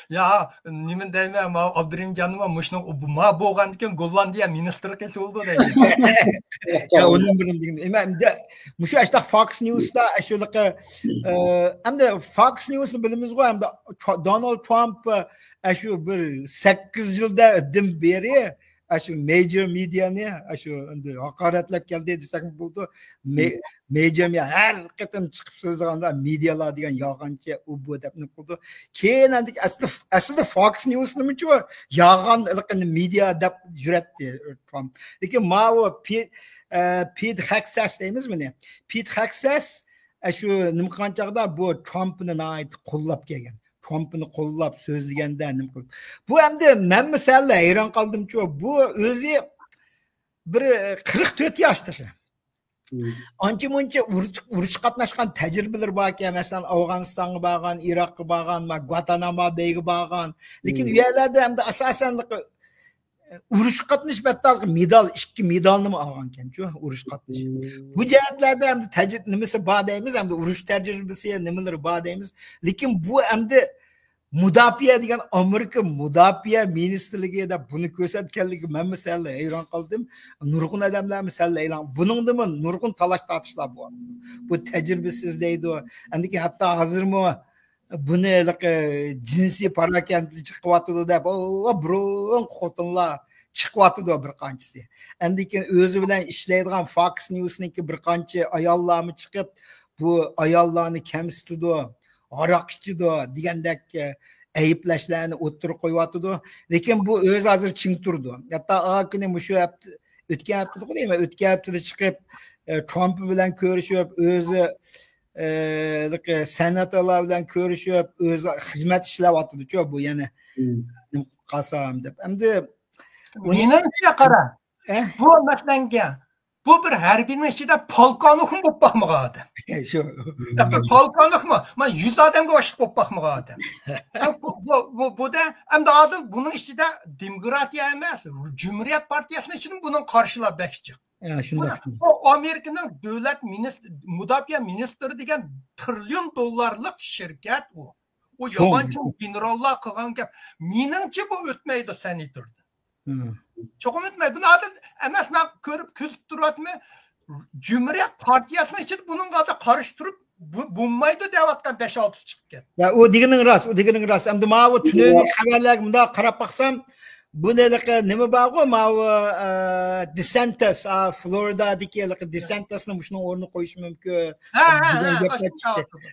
Ya nimen deyme ama Abdurrahim canıma muşnun ma boğan diken Gollandiya ministri kes oldu deydi. Ya onun birin hem de muşu işte Fox News'ta aşırılık hem de Fox News'u bilimiz var hem de Donald Trump aşı bir 8 yılda dim beri aşı major media ne aşı hakaretlep geldi desek buldu major media her kıtım çıkıp sözlerinde medyalar diyen yağancı bu dep ne buldu keyin aslında Fox News'un mu çoğu yağanlık media dep cüretti Trump lekin mavi Pete Hexas deymiz mi ne Pete Hexas aşı nimkançaqda bu Trump'ın ait qo'llab kelgan Trump'ını qo'llab so'zlaganda nima qilib bu hamda men misal hayron qoldim-ku bu o'zi bir 44 yoshdir ancha muncha urush qatnashgan tajribalar bor ekan masalan Afg'onistonga borgan Iroqqa borgan Guantanamo Bayga borgan lekin u yerlarda hamda asosan urush qatnash battal medal 2 medalni olgan ekan-ku urush qatnash bu jihatlarda hamda nimasi bor deymiz hamda urush tajribasi nimalar bor deymiz lekin bu hamda Mudofaa degan Amerika Mudofaa ministrligida buni ko'rsatganligi men misal hayron qoldim. Nurg'un odamlar misal e'lon. Buningdimi nurg'un talash tortishlar bor. Bu tajribasiz deydi. Andiki hatto hozirmi buni jinsiy parakandlik chiqyapti deb, biron xotinlar chiqyapti bir qanchasi. Andiki o'zi bilan ishlaydigan Fox News'niki bir qancha ayollarmi chiqib, bu ayollarni kamsitdi. Aroq ichidi degandek ayblashlarni o'ttirib qo'yyapti lekin bu o'zi hozir ching turdi hatto kuni shu hafta o'tgan haftada deymi o'tgan haftada chiqib Trump bilan ko'rishib o'zi senatorlar bilan ko'rishib o'zi xizmat ishlayapti-ku bu yana qasam deb endi menimcha qara bu maslanga bu bir harbiyning ichida polkovnik bo'lib boqmagan shu polkovnikmi men 100 odamga boshliq bo'lib boqmagan bu da endi hozir buning ichida demokratiya emas Cumhuriyet partiyasini ichida buning qarshilab bakchi shunday bu Amerikaning davlat mudofaa ministri degan trillion dollarlik shirkat u yamanchi generallar qilgan gap meningcha bu o'tmaydi senatorda Çoğum etmedi. Bunu adı emas ben görüp küzüp duratma. Cumhuriyet Partiyasının için bunun kadar karıştırıp bulmaydı devatkan 5-6 çıkıp geldi. Ya o diginin ras. Hem de mavi tüneli haberler bunda karap baksam bu neme bağlı mavi DeSantis Florida'daki DeSantis'ın şunun orunu koyuşum mümkün.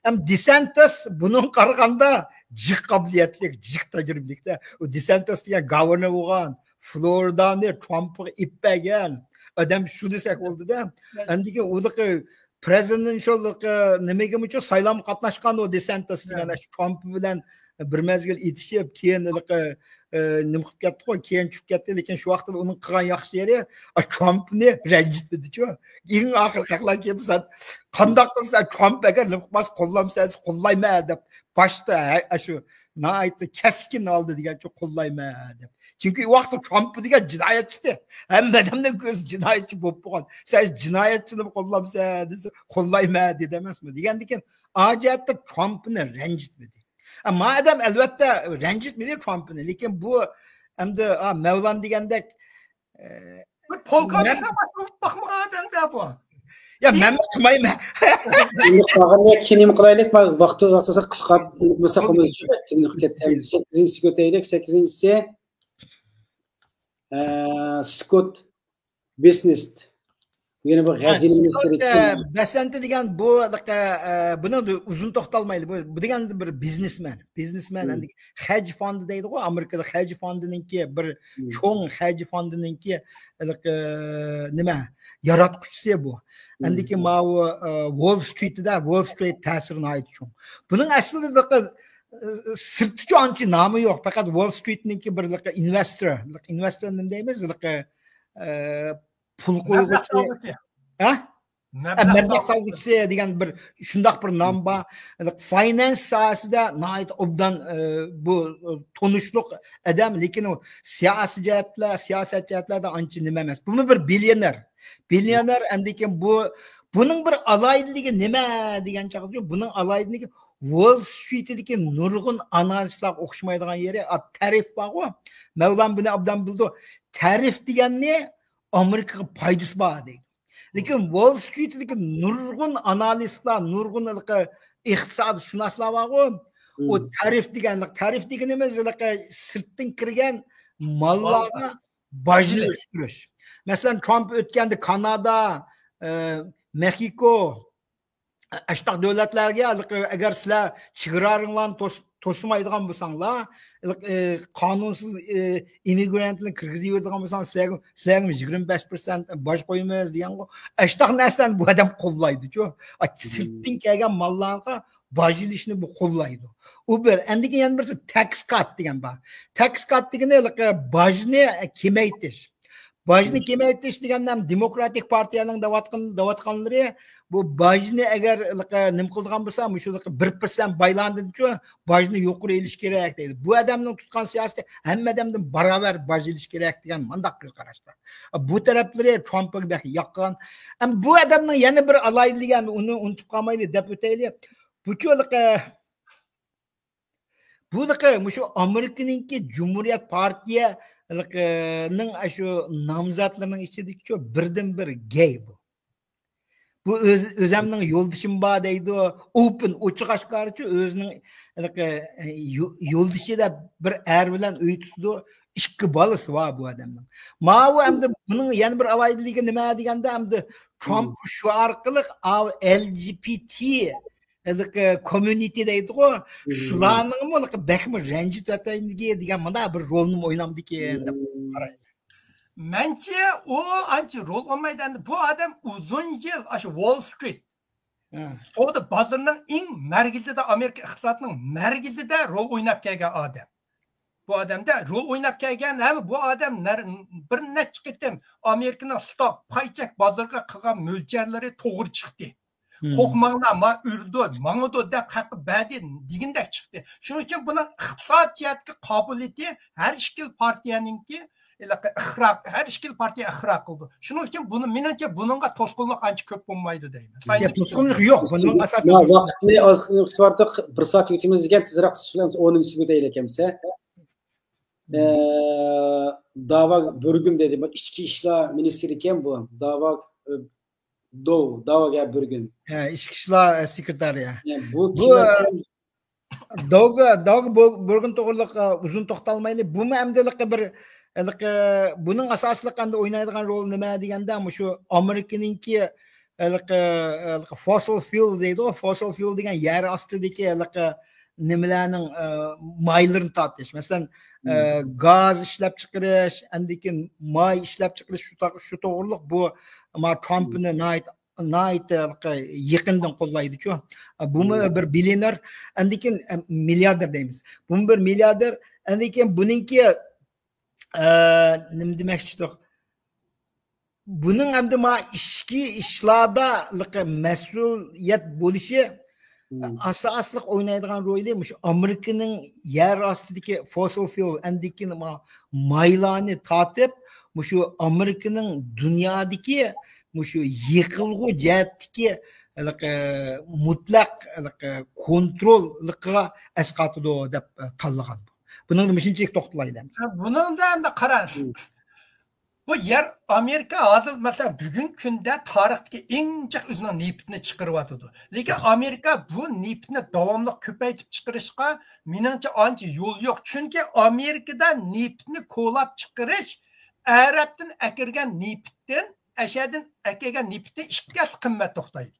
Hem DeSantis bunun karıkanda cık kabiliyetlik, cık tecrübelikte. O DeSantis diye governor olan Florida'nı Trump'ı ipegen adam şu desek oldu da andiki odaki presidential nimege mucho saylam qatnashgan o DeSantis degan Trump bilan bir mezgil etishib keyin nima qilib ketdi keyin tushib ketdi lekin shu vaqtda uning qilgan yaxshi yeri Trumpni ranjitmadi-ku eng oxir qaqlan kelib qandoq qilsa Trump agar nima qilmas qo'llamsangiz qo'llayman deb boshda shu naaytni keskin oldi degancha qo'llayman deb chunki u vaqtda Trump degan jinoyatchi hammadan ko'z jinoyatchi bo'lib qolgan siz jinoyatchini qo'llamsan desa qo'llayman dedi emasmi degandikan ajatda Trumpni ranjitmadi madam albatta ranjitmadi Trumpni lekin bu endi Mevlan degandek polkovnikka boqmagan odamda bu ya men qilmayman Qag'inga keyin qilaylik vaqti qisqart masalan 8-si o'taylik 8-si Scott Business yana bir g'azini ministri Besant degan bu buni uzun to'xtalmaydi bu degan bir biznesmen endi hedge fond deydi-ku Amerikada hedge fondininki bir cho'ng hedge fondininki nima yaratquchisi bu andiki mavi Wall Street ta'sirini aytishim buning aslida sirtchi ancha nomi yo'q faqat Wall Street'ninki bir investor nima deymiz pul qo'yg'uchi mablag' solg'uchisi degan bir shundoq bir nom bor. Finance sohasida nihoyat obdan bu tonishliq odam, lekin u siyosiy jihatlarda ancha nima emas. Bu bir billioner. Billioner andikin buning bir alaydiligi nima degan chaqirdi. Buning alaydiligi Wall Street'deki nurg'un analistlar o'xshamaydigan yeri tarif bor. Mavlan buni obdan bildi. Tarif degani Amerikaga foydasi bor deydi. Lekin Wall Street'deki nurg'un analistlar, nurg'un iqtisodshunoslar bor. O tarif degani emas, sirtdan kirgan mallarga bojni o'stirish. Masalan, Trump o'tganda Kanada, Mexico Aştaq devletlerge eğer sizler çıgararinglarni to'simaydigan bo'lsanglar, qanunsuz immigrantlarni kirgizib bo'lsangiz, sizlarga 25% boj qo'yamiz degan. Aştaq narsani bu odam qo'llaydi-ku. Sirtdan kelgan mallarga boj ilishni bu qo'llaydi. U bir, endiki yana birisi tax cut degan bor. Tax cut degani bojni kamaytirish. Bojni kamaytirish deganda Demokratik partiyaning davatqanlari bu bojni agar nim qildigan bo'lsa, shu 1% baylandinchu bojni yuqori elish kerak deydi. Bu odamning tutgan siyosati hamma odamdan barobar boj elish kerak degan mandaq qarashlar. Bu taraflari Trumpga yoqqan. Bu odamning yana bir alaydiligi, uni unutib qolmaylik deb o'taylik. Bu shu Amerikaningki Cumhuriyet Partiya shu nomzodlarning ichidagi birdan bir gay bu. Bu o'zimning yo'ldishim bor deydi, open ochiq oshkorichi o'zining yo'ldishida bir er bilan uy tutdi, ikki bolasi bor bu odamning. Mana endi buning yana bir avaydiligi nima deganda, endi Trump shu orqali LGBT community deydi-ku, shularning bakmi ranjit etayinligi degan mana bir rolni o'ynamdi ekan deb qarayman. Bence o anca rol olmaydı. Bu adam uzun yıl aşı Wall Street. O da bazılarının en merkezinde de Amerika iktisadının merkezinde rol oynap gelgen adam. Bu adam da rol oynap gelgen hem bu adam bir ne çıktı Amerika'nın stock payçak bazılarına kılan mülçerleri doğru çıktı. Kokmağına ma ürdü, mağıdı da kalkıp badi diginde çıktı. Şunun için buna iktisadiyatki kabiliyeti her şekil partiyanınki her işkil partiya ixra qildi. Shuning uchun buni menimcha buningga to'sqinlik ancha ko'p bo'lmaydi deyman. To'sqinlik yo'q. Buning asosi vaqtni ozgina vaqtda 1 soat yutimiz degan tezroq tushunamiz. 10 minutga o'taylik ekansa. Dava Burgun dedi. İçki işler ministri ekan bu. Davaga Burgun. İçki işler sekretariya. Bu Dava Burgun to'g'riliq uzun to'xtalmaylik. Bu hamdalikqa bir buning asosli qanday o'ynaydigan rol nima deganda, shu Amerikaningki fossil fuel deydi, fossil fuel degan yer ostidagi nimalarning maylarini tortish. Masalan, gaz ishlab chiqarish, andikin may ishlab chiqarish shu to'g'riliq bu Trumpni yaqindan qo'llaydi-ku. Bu bir billioner, andikin milliarder deymiz. Bu bir milliarder, andikin buningki nima demoqchidir? Buning hamda ishki ishlarda mas'uliyat bo'lishi asosli o'ynaydigan roli shu Amerikaning yer ostidagi fossil fuel andikin maylarni tortib, shu Amerikaning dunyodagi shu yiqilg'u jihatdagi mutlaq kontrolga asqatidi deb tanlagan. Bunun mishinchik to'xtalaymiz. Bunun da qarar. Bu yer Amerika hazır mesela bugün günde tarihteki en çok özünün nefitini çıkarıvatıdı. Lekin Amerika bu nefitini devamlı köpeytip çıkarışka menimce anca yol yok. Çünkü Amerika'da nefitini kolap çıkarış Arap'tan ekirgen nefitten aşağıdan ekirgen nefitten iki kat kıymet toxtaydı.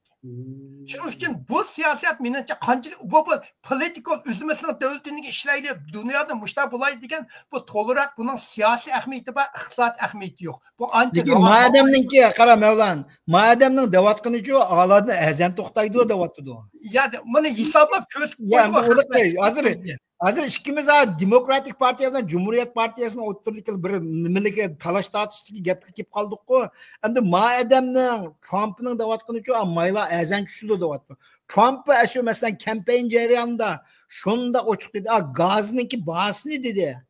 Şunun için bu siyaset menimce qanchalik bu politikal o'zimizning davlatining ishlayli dunyoda mushtab bo'lay degan bu to'liq buning siyosiy ahamiyati va iqtisod ahamiyati yo'q. Bu ancha madamninki qara Mavlan, madamning davatqinichu a'lodan azan to'xtaydi davatdi. Ya buni hisoblab ko'z hozir Hazır ikimiz Demokratik Partiya bilan Cumhuriyet Partiyasini o'tirdik bir nimalarga talash tortishga gapga kelib qoldik-ku. Endi ma odamning Trumpning deyotgani uchun mayla azan tushdi deyapti. Trump shu masalan kampanya jarayonida shunda ochiq dedi, gazniki bahasini dedi.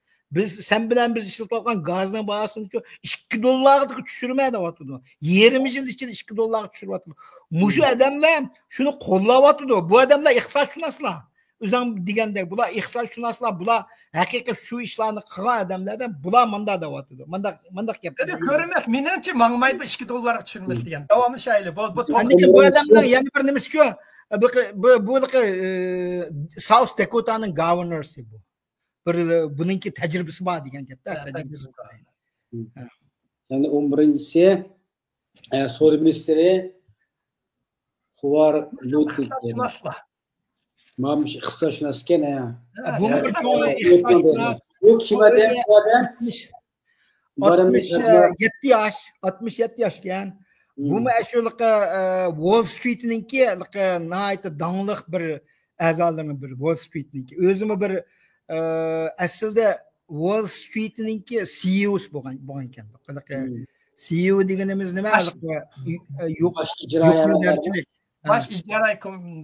Sen bilen biz işletiyotgan gazning bahasini $2 tushirmay deyapti. 20 yil ichida $2 tushiribdi. Mushu odamlar shuni qo'llayapti. Bu odamlar iqtisodshunaslar. O'zim degandek bular iqtisodshunaslar, bular haqiqiy shu ishlarni qilgan odamlardan bular manda deyapti. Manda gap. Ko'rinmas, menimcha mangmaydi $2 tushirmas degan. Davomli shayli. Bu odamlar yana bir nimasi-ku, bu South Dakotaning governorsi bu. Bununki tecrübesi var degan gapda. Yani 11'incisi Soru Ministeri Huvar Ludwig. Mamış iqtisodshunos ekan ya. Bu bir çoğu iqtisodshunos. Bu kime de bu adam 67 yaş ekan. Bu shunaqa Wall Street'ninki nihoyatda dangliq bir a'zolarining bir Wall Street'ninki. O'zimi bir aslida Wall Street'ninki CEO'si bo'lgan ekan. CEO deganimiz nima? Baş ijara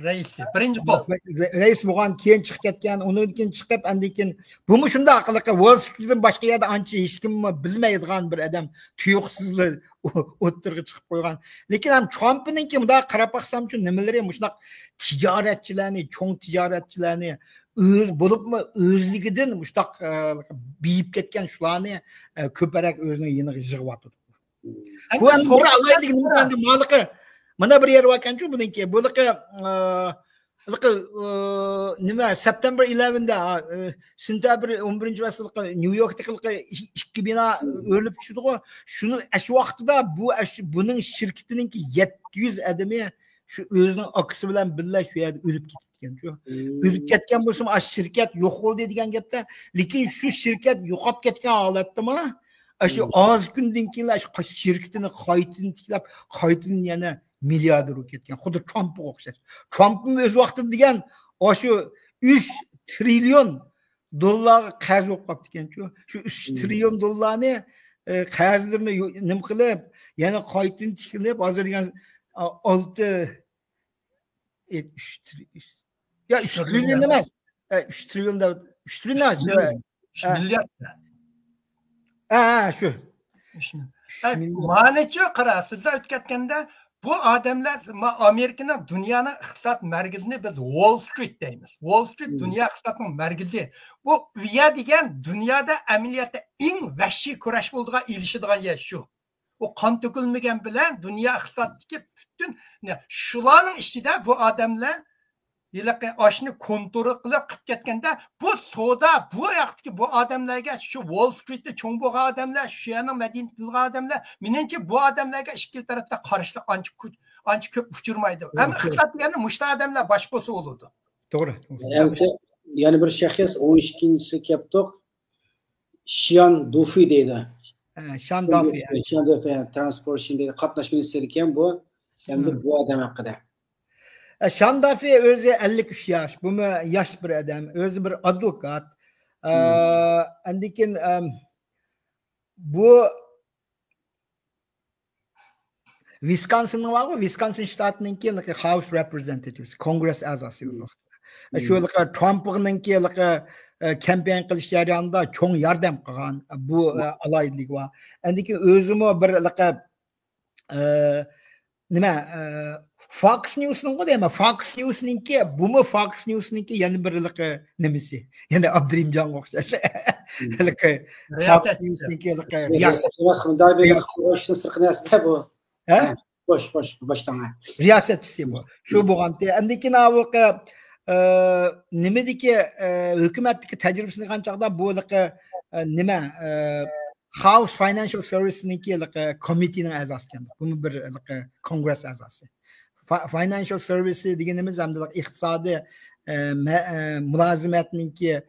reisi, birinchi qo'l. Reis bo'lgan, keyin chiqib ketgan, undan keyin chiqib, andikin bu shunday qiliqqa Wall Street'dan boshqa yerda ancha hech kim bilmaydigan bir odam, tuyuqsizlar o'ttirga chiqib qo'ygan. Lekin ham Trump'ninki bunday qarab baxsam uchun nimalari shunday tijoratchilarni, cho'ng tijoratchilarni bo'libmi o'zligidan shunday biyib ketgan shularni ko'parak o'zining yeniga yig'yapti. Bu ham bir alaylik nima mana bir yer vakanchu buniki. Bunaqa nima September 11'da sentabr 11-yilda New Yorkda 2 bino o'lib tushdi-ku. Shuni shu vaqtida buning shirkatininki 700 odami shu o'zining aksi bilan birga shu yerda o'lib ketgan-ku. O'lib ketgan bo'lsa, shirkat yo'q bo'ldi degan gapda, lekin shu shirkat yo'qolib ketgan holatdami? Shu oz kundan keyin shu shirkatini qaytadan tiklab, qaytadan yana milliarder ketgan. Xuddi Trumpga o'xshash. Trumpning o'z vaqtida degan shu 3 trillion dollarga qarz bo'lib qolibdi ekan-ku. Shu 3 trillion dollarni qarzlarni nima qilib, yana qaytadan tiklab, hozir degan 6 trillion emas. 3 trillionda 3 trillion milliard. Shu. Ma'nachi qarasizlar o'tkazganda bu odamlar Amerikaning dunyoning iqtisod markazini biz Wall Street deymiz. Wall Street dunyo iqtisodining markazi. Bu uya degan dunyoda amaliyotda eng vahshiy kurash bo'ldigan ilishadigan yer shu. O qon to'kilmagan bilan dunyo iqtisodidagi butun shularning ichida bu odamlar yilaqi oshni kontrol qilib ketganda bu savdo bu yoqdagi bu odamlarga shu Wall Streetda cho'ng bo'lgan odamlar, shu yerning Madinada bo'lgan odamlar, menimcha bu odamlarga ikki tarafda qarshilik ancha ko'p uchirmaydi. Ham iqtisod degani mushta odamlar boshqasi bo'ladi. To'g'ri. Yani bir shaxs 12-si kelibdi. Xian Dufi deydi. Xian Dufi. Xian Dufi transport deydi. Qatnash ministri ekan bu. Endi bu odam haqida. Xian Dufi o'zi 53 yosh. Bu yosh bir odam, o'zi bir advokat. Andikin bu Wisconsin var, Wisconsin shtatninki House Representatives, Congress a'zosi bo'ldi. Shu Trump'ninki kampanya qilish jarayonida cho'ng yordam qilgan bu alaylik va andikin o'zimi bir nima Fox News'ning qo'yma Fox News'ninki bumi Fox News'ninki yana bir nimasi yana Abdurimjon o'xshash Fox News'ninki riyosat bu bosh boshdan riyosatchisi bu shu bo'lganda andikin avqa nimadiki hukumatdagi tajribasini qanchaqda bu nima House Financial Services'ninki committee'ning a'zosi ekan. Bu bir Congress a'zosi. Financial Service deganimiz hamda iqtisodiy mulozimatninki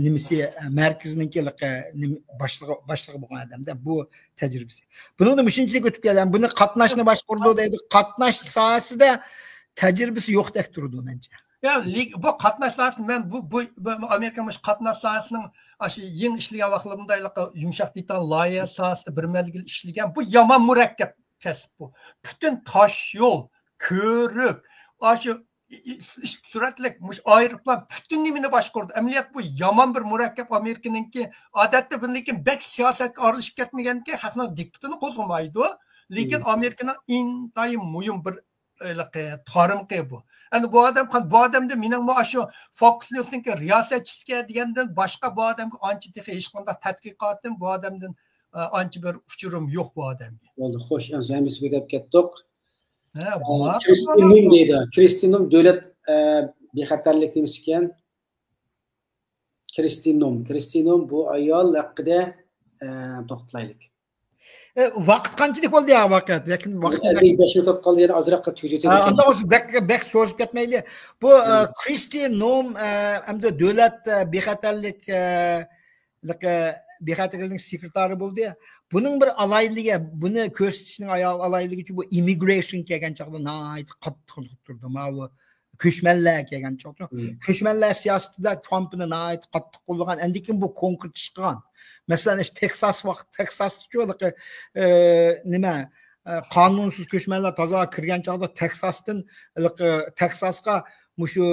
nimasi markazininki boshlig'i bo'lgan odamda bu tajribasi. Buni mushinchilik o'tib kelgan. Buni qatnashni boshqardi deydi. Qatnash sohasida tajribasi yo'qdek turdi menimcha. Yani bu katnaşlasın ben bu Amerikamış katnaşlasının aşı yeni işleyen vaxtlarında yumuşak ditan layığa sahasında bir melgil işleyen bu yaman mürekkep kesip bu. Bütün taş yol, körük, aşı süratlik ayrıplar bütün nimini başkurdu. Emniyet bu yaman bir mürekkep Amerika'nın ki adette bunun bek siyaset aralışıp ketmegen ki hakına dikkatini kozulmaydı. Lekin Amerika'nın intayım mühim bir tarım ki bu. Yani bu adam da minin bu aşı Fox News'un ki riyasetçisi diyenden başka bu adam ançı teki işkanda tetkikatın bu adamdan ançı bir uçurum yok bu adam. Oldu, hoş. En son biz gidip kettik. Kristinum deydi. Kristinum devlet bexatarlik demişken Kristinum bu ayol hakkında to'xtalaylik. Vaqt qanchalik bo'ldi ya vaqt? Lekin vaqt 5 minut qoldi, yana ozroqqa tujutib ekan. Anda o'zi bek so'zib ketmayli. Bu Kristinum hamda davlat bexatarlik sekretari bo'ldi ya. Buning bir alayligi, buni ko'rsatishning alayligi uchun bu immigration kelgan chaqda nayt qattiq qilib turdi. Mana bu ko'chmanlar kelgan chaqda. Ko'chmanlar siyosatida Trumpni nayt qattiq qo'llagan. Endikin bu konkret ish qilgan. Masalan, Texas'chu nima qonunsiz ko'chmanlar toza kirgan chaqda Texas'ga shu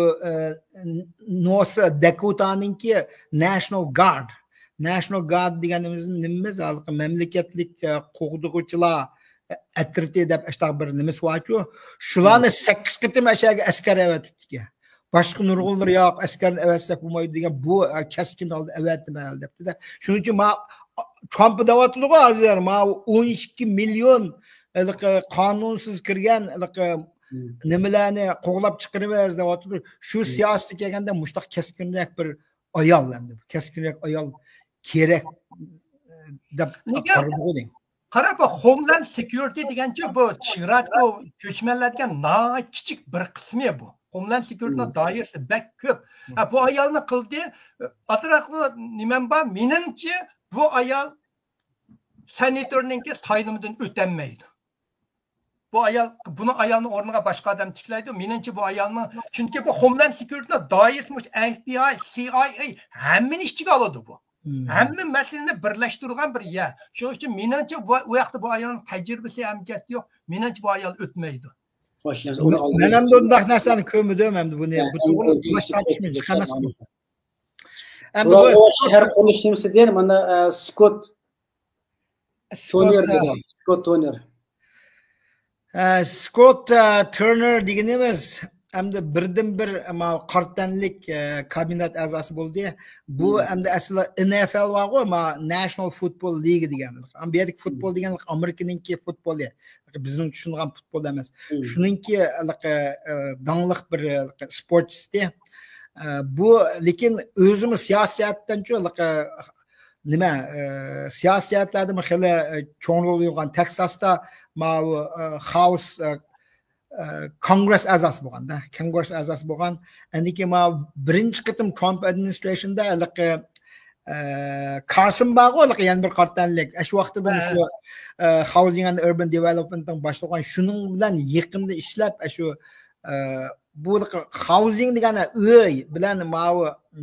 North Dakotaninki National Guard deganimiz nimamiz mamlakatlik qo'g'dug'uchilar atriti deb ashta bir nimasi borchu. Shularni 8 qitim ashaga askar avatibdi. Boshqa nurg'unlar yo'q, askarni avatsak bo'lmaydi degan bu kaskin oldi avatman debdi-da. Shuning uchun Trump deyapti-ku hozir, 12 million qonunsiz kirgan nimalarni qo'g'lab chiqaramiz deyapti. Shu siyosatga kelganda mushtaq kaskinroq bir ayol endi. Kaskinroq ayol kerak deb qaraydi. Qarab, Homeland Security degancha bu chig'rat bu ko'chmanlar degan kichik bir qismi bu. Homeland Security'na doirasi bak ko'p. Bu ayolni qildi, atrofli nimam bor, menimcha bu ayol senatorninki saylimidan o'tanmaydi. Bu ayol buni ayolni o'rniga boshqa odam tiklaydi. Menimcha bu ayolni chunki bu Homeland Security'na doirmiş FBI, CIA hammani ichiga oladi bu. Hamma masalani birlashtirgan bir yer. Shuning uchun menimcha bu vaqtda bu ayolning tajribasi hamjat yo'q. Menimcha bu ayol o'tmaydi. Men ham bunday narsani ko'rmadim endi buni. Bu to'g'ri boshlanishmi chiqamasmi? Endi bu har qilishimiz der, mana Scott Turner deganimiz hamda birdan bir qartanlik kabinet a'zosi bo'ldi. Bu hamda asli NFL va National Football League degan. Amerika futbol degan Amerikaninki futboli. Bizning tushungan futbol emas. Shuningki dangliq bir sportchisi. Bu lekin o'zimiz siyosatdanchi nima siyosatlarda hali cho'ng rol o'ynagan Texasda House Congress a'zosi bo'lganda, Congress a'zosi bo'lgan. Endiki birinchi qitim Trump administrationda Carson bag'o yana bir qartanlik. Shu vaqtida shu Housing and Urban Development'ning boshlig'i shuning bilan yaqinda ishlab shu bu housing degani uy bilan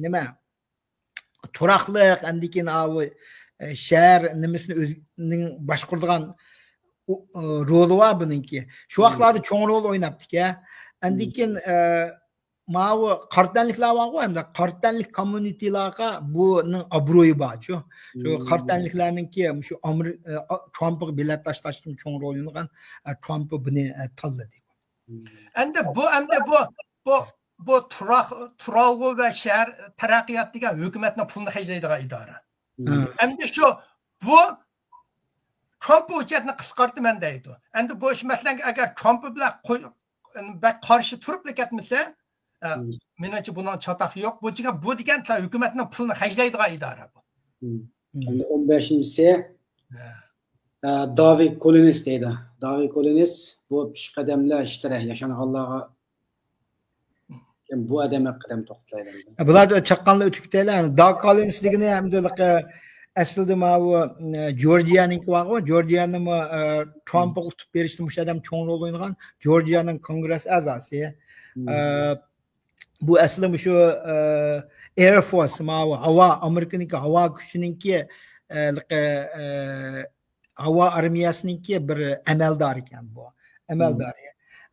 nima turaqliq andikin shahar nimasini o'zining boshquradigan roli var bununki. Şu vaqtlarda cho'ng rol o'ynabdi-ka. Andikin mavi qartanliklar var hem de qartanlik communitylarga buning obro'yi bor. Shu qartanliklarninki shu Trump'ga bilet tashlashning cho'ng rol o'ynagan Trump buni tanladi. Endi bu turalg'u va shahar taraqqiyot degan hukumatning pulini hajlaydigan idora. Endi shu bu Trump hujjatni qisqartman deydi. Endi bu ish masalan agar Trump bilan qarshi turib ketmasa, menimcha bundan chatoq yo'q. Bu degan hukumatning pulini hajlaydigan idora bu. Endi 15-si David Collins deydi. David Collins bu peshqadamlar ishtira yashanganlarga bu odam qadam to'xtaydi. Bular chaqqanlar o'tib ketaylar. David Collins degani hamda aslida bu Georgiyaning var-ku, Georgiyaning Trump'ga tutib berishni mush odam cho'ng rol o'ynagan, Georgiyaning kongress a'zosi. bu aslında şu Air Force hava Amerika'nınki hava gücününki hava armiyasınınki bir amaldar ekan bu. Amaldar.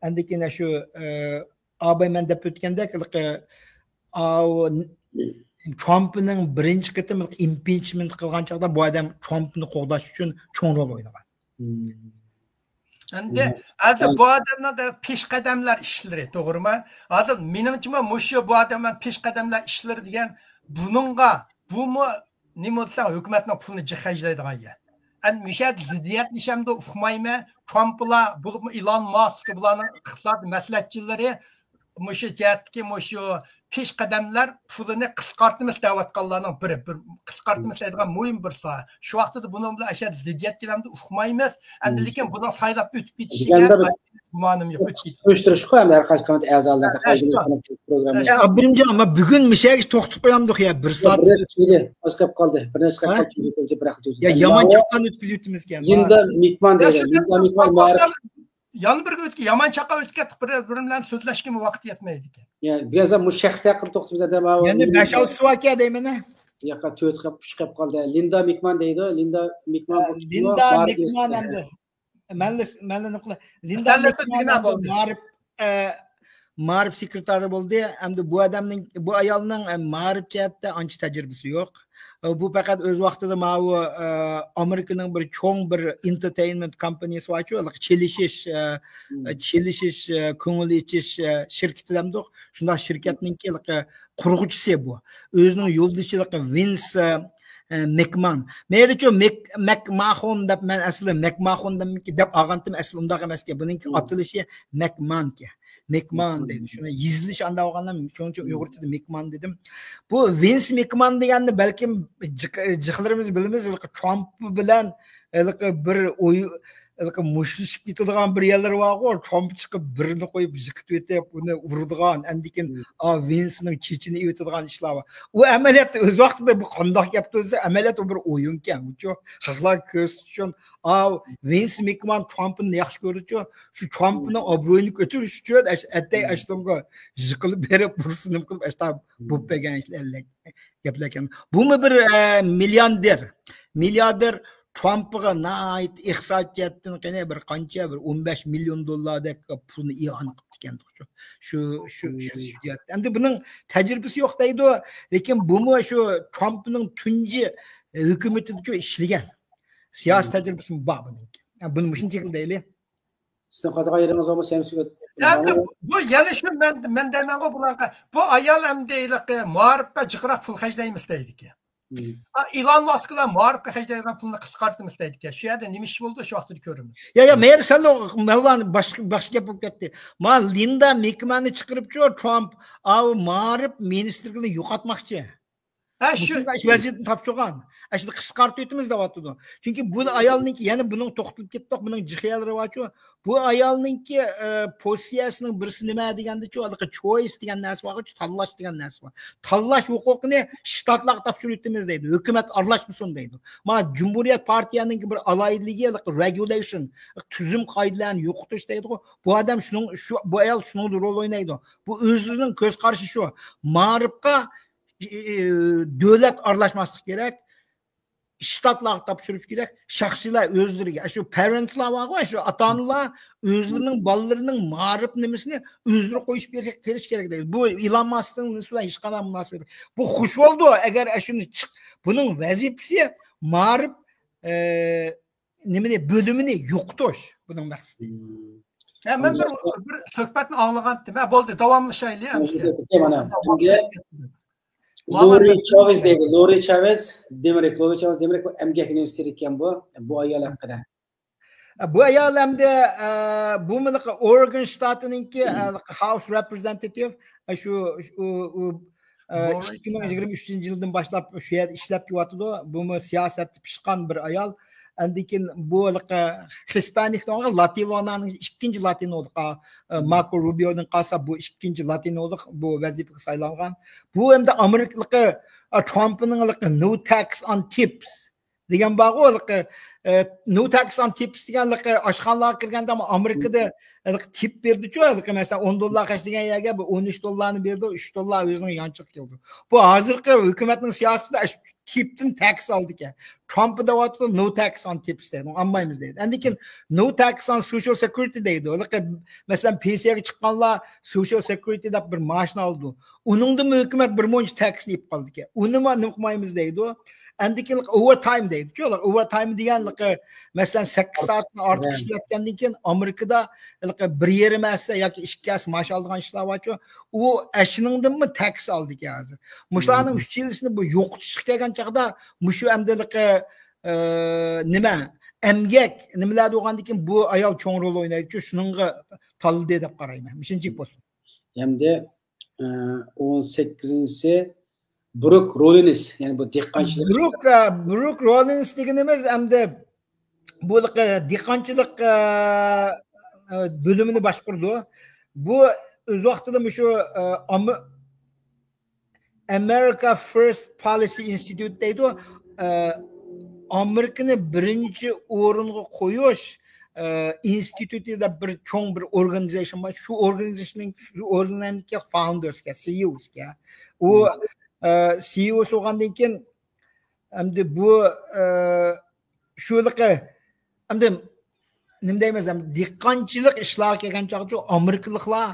Andikine şu ağabey men dep ötkendek Trump'ның birinchi qitim impeachment qilgan chaqda bu odam Trump'ni qo'g'dash uchun cho'ng rol o'ynagan. Endi hozir bu odamlarda peshqadamlar ishlari, to'g'rimi? Hozir menimcha mushu bu odamlar peshqadamlar ishlari degan buningga bumi nima bo'lsa hukumatning pulini jihajlaydigan yer. Endi mishat ziddiyat nishamda uqmayman. Trumplar bo'lib Elon Musk bularning iqtisod maslahatchilari mushu jihatki mushu peshqadamlar pulini qisqartimiz deyotganlarning bir qisqartimiz deydigan muhim bir soha. Shu vaqtda buni bilan ashad ziddiyat kelamda uqmaymiz. Endi lekin buni saylab o'tib ketishiga gumonim yo'q. Surishtirishku ham har qancha komitet a'zolarida programma. Birinchi ama bugun mishaga to'xtab qo'yamdik ya 1 soat. O'zgab qoldi. Bir necha qoldi. Ya yomon choqqan o'tkazib ekan. Linda Mikman deydi. Linda Mikman Yan bir o'tki yomon chaqa o'tib ketib bir bilan so'zlashga vaqt yetmaydi ekan. Ya biraz bu shaxs haqida to'xtab ketadi. Endi 5-6 soat deyman. Yo'qa 4 qilib 3 qilib qoldi. Linda Mikman deydi. Linda Mikman endi Ma'lum qila. Linda Ma'rif sekretari bo'ldi. Endi bu odamning bu ayolning ma'rif jihatda ancha tajribasi yo'q. Bu faqat o'z vaqtida ma'u Amerikaning bir cho'ng bir entertainment kompaniyasi bor-ku, chelishish, ko'ngil ichish shirkatidamdir. Shunda shirkatningki qurg'uvchisi bu. O'zining yo'ldoshiga Vince McMahon. Mericho McMahon deb men asli McMahon deb olgandim, asli undaq emasga. Buning atilishi McMahon. McMahon deydi. Shuni yizilish anda olgandan shuning uchun Uyg'urchada McMahon dedim. Bu Vince McMahon deganni balkim jiqlarimiz bilamiz, Trump bilan bir mushtlashib ketadigan bir yerlar bor-ku, Trump chiqib birini qo'yib jiqib o'tib, uni uradigan, andikin Vince'ning chechini o'tadigan ishlar bor. U amaliyotda o'z vaqtida bu qandoq gap bo'lsa, amaliyotda bir o'yinkan. Uchu xalqlar ko'z uchun Vince McMahon Trump'ni yaxshi ko'ruvchi, shu Trump'ning obro'yini ko'tarish uchun atay ashtonga jiqilib berib, bursinim qilib ashtab bo'ppagan ishlar gaplar ekan. Bumi bir milliarder Trump'a nait iqtisodiyotdan qana bir qancha bir 15 million dollardek pulni iyon qilib ketgan. Shu endi buning tajribasi yo'q deydi, lekin bumi shu Trump'ning tunji hukumatida ishlagan. Siyosiy tajribasi bor buning. Buni shuncha deylik. Sizning qadag'a yeringiz bo'lmasa ham shu. Endi bu yana shu men deyman-ku bularga. Bu ayol ham deylik, ma'rifga jiqroq pul xajlaymiz deydi. Elon Musk'lar ma'rifga xajlaydigan pulni qisqartimiz deydi. Shu yerda nima ish bo'ldi, shu vaqtda ko'ramiz. Ya, mer sallo Melvan boshqa gap bo'lib ketdi. Linda McMahon'ni chiqiribchi Trump, ma'rif ministrligini yo'qotmoqchi. Shu vaziyatni topshirgan. Shuni qisqartib o'timiz deyapti. Chunki bu ayolningki, ya'ni buning to'xtalib ketdik, buning jixiyalari bor-ku. Bu ayolningki pozitsiyasining birisi nima deganda-ku, choice degan narsa bor-ku, tanlash degan narsa bor. Tanlash huquqini shtatlarga topshirib o'timiz deydi. Hukumat aralashmasin deydi. Mana Cumhuriyet Partiyaning bir alayidligi, regulation, tuzum qoidalarini yo'qotish deydi. Bu odam bu ayol shuni rol o'ynaydi. Bu o'zining ko'z qarashi shu. Ma'rifga davlat aralashmaslik kerak. Shtatlarga topshirish kerak. Shaxsiylar o'zlariga, shu parentslar bor, shu ota-onalar o'zlarining bolalarining ma'rif nimasini o'zlari qo'yib berish kerak deydi. Bu Elon Muskning nisbatan hech qanday munosabat. Bu xush bo'ldi agar shuni buning vazifasi ma'rif nimani bo'limini yo'qotish buning maqsadi. Men bir suhbatni anglagandim. Bo'ldi, davomlashaylik. Mana Lori Chavez deydi. Lori Chavez, demak bu emgak universiteti ekan bu ayol haqida. Bu ayol hamda bu Oregon shtatiningki House Representative shu 2023-yildan boshlab shu yerda ishlab kelyapti. Bu siyosatda pishqan bir ayol. Andikin bu Hispanik Latinoning ikkinchi Latinolik Marco Rubioning qolsa bu ikkinchi Latinolik bu vazifaga saylangan. Bu hamda Amerikalik Trumpning no tax on tips degan bog'i no tax on tips deganlik oshxonalarga kirganda Amerikada tip berdi-ku, masalan $10 qashdigan yerga bu $13 berdi, $3 o'zining yanchiq keldi. Bu hozirgi hukumatning siyosatida tipdan tax oldi ekan. Trump deyapti no tax on tips deydi. Olmaymiz deydi. Endi keyin no tax on social security deydi. Masalan pensiyaga chiqqanlar social security deb bir maaşni oldi. Uningda hukumat bir muncha tax deb qoldi ekan. Uni nima qilmaymiz deydi. Endi keyin overtime deydi. Cho'lar overtime deganligi masalan 8 soatni ortiq ishlayotgandan keyin Amerikada bir yerim esa yoki 2 as maaş olgan ishlar bor-ku, u ashiningdanmi tax oldi ekan hozir. Mushlarning 3 yilini bu yo'qotishga kelgan chaqda mushu amdiligi nima emgak nimalar bo'lgandan keyin bu ayol cho'ng rol o'ynaydi-ku, shuningga taldi deb qarayman. 5-chi bo'lsin. Endi 18-si Brooke Rollins, yani bu dehqonchilik. Brooke Rollins deganimiz endi bu dehqonchilik bo'limini boshqardi. Bu o'z vaqtida shu America First Policy Institute deydi. Amerikani birinchi o'ringa qo'yish institutida bir cho'ng bir organization bor. Shu organizationning foundersga, CEOsga. U CEO bo'lgandan keyin endi bu shunaqa endi nima deymiz, dehqonchilik ishlari kelgan chog'da Amerikaliklar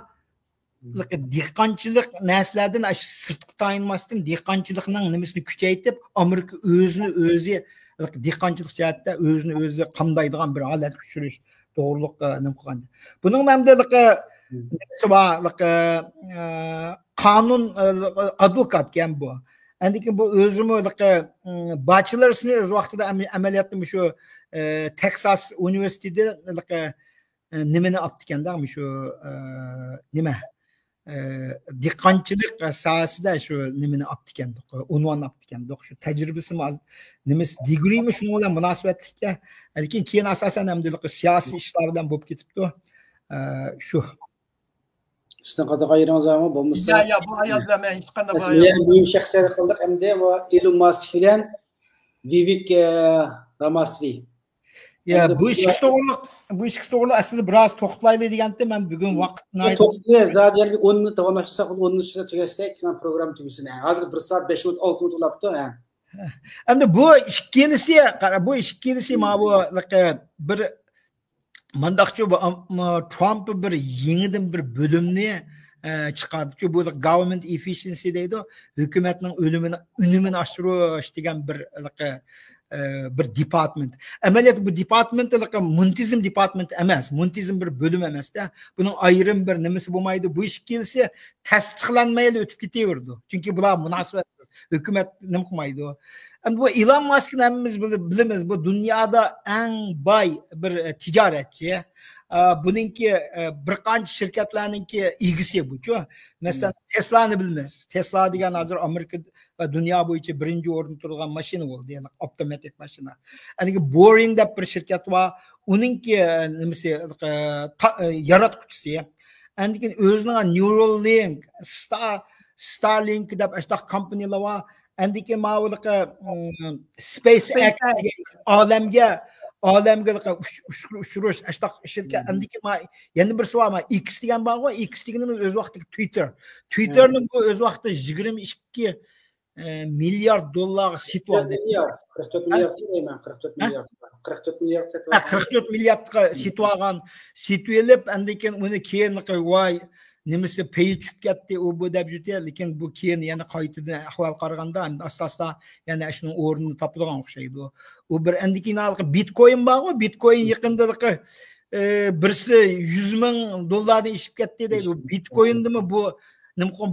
dehqonchilik narsalardan sirtqi tayinmasdan dehqonchilikning nimasini kuchaytirib Amerika o'zi dehqonchilik jihatda o'zini qamdaydigan bir holatga tushirish to'g'riliq nima qilgan. Buning mamdaligi qonun advokat ekan bu. Endi bu o'zimi bachelorsni o'z vaqtida amaliyotda shu Texas universitetida nimani olibdi ekanda, shu nima dehqonchilik sohasida shu nimani olibdi ekan, unvon olibdi ekan. Shu tajribasi nimasi degree shuni bilan munosabatlikka, lekin keyin asosan hamdiligi siyosiy ishlar bilan bo'lib ketibdi. Shu Sizning qadag'ayringiz ham bo'lmasa. Ya bu ayollar men hech qanday bu ayol buyum shaxsiyat qildik endi va Elon Musk bilan Vivek Ramaswamy. Ya bu ishki to'g'riliq aslida biroz to'xtalaylik deganda men bugun vaqtni aytib. To'xtaylik, radio 10 minut davom etsak, 10 minutda tugatsak, program tugasin. Hozir 1 soat 5 minut 6 minut bo'libdi. Endi bu ikkinchisi mana bu bir mandaqchi bu Trump bir yangidan bir bo'limni chiqardi. Shu bu government efficiency deydi, hukumatning unumini oshirish degan bir department. Amaliyot bu department muntizim department emas, muntizim bir bo'lim emasda. Buning ayrim bir nimasi bo'lmaydi. Bu ish kelsa tasdiqlanmayli o'tib ketaverdi. Chunki bular munosabatsiz. Hukumat nima qilmaydi. Endi bu Elon Muskni hammamiz bilamiz, bu dunyoda eng boy bir tijoratchi. Buningki bir qancha shirkatlarningki egisi bu-ku. Masalan, Tesla'ni bilamiz. Tesla degan hozir Amerika va dunyo bo'yicha birinchi o'rinda turgan mashina bo'ldi, ya'ni avtomatik mashina. Endi Boring deb bir shirkat bor. Uningki nimasi yaratuvchisi. Endi o'zining Neuralink, Starlink deb ashta kompaniyalar bor. Endi ma'lumotga SpaceX olamga ushirish ashta shirkat. Endi yana bir savol, X degan bor, X deganimiz o'z vaqtida Twitterning bu o'z vaqtida 22 milyard dollar setib oldi. 44 milyard deyman, 44 milyardga setib olgan, setib elib, endi uni keyin voy nimasi pay tushib ketdi, u bu deb yurdi, lekin bu keyin yana qaytadan ahvol qaraganda asosda yana shuning o'rnini topadigan o'xshaydi. U bir endi keyin Bitcoin bor, Bitcoin yaqinda birsi 100 ming dollardan ishib ketdi deydi. Bitcoindimi bu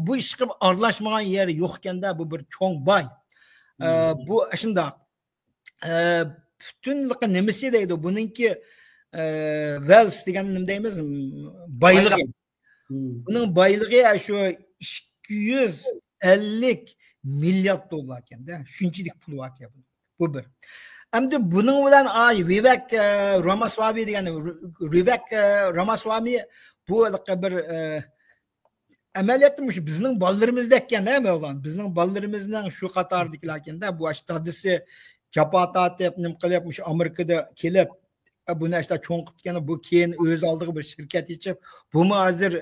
bu ish qilib aralashmagan yeri yo'q ekanda, bu bir cho'ng boy. Bu shundoq. Butunliq nimasi deydi, buningki wealth degan nima deymiz? Boylik. Bunun boyligi shu 250 milyard dollar ekanda. Shunchalik pul bor ekan. Bu bir. Endi buning bilan Vivek Ramaswamy degan Ramaswamy bu bir amaliyotda shu bizning bolalarimizdek ekan-da, o'g'lon. Bizning bolalarimizning shu qatordagilar ekanda, bu dadisi japa tatib nim qilib mush Amerikada kelib buni işte cho'ng qilib bu keyin o'z oldiga bir shirkat ichib bumi hozir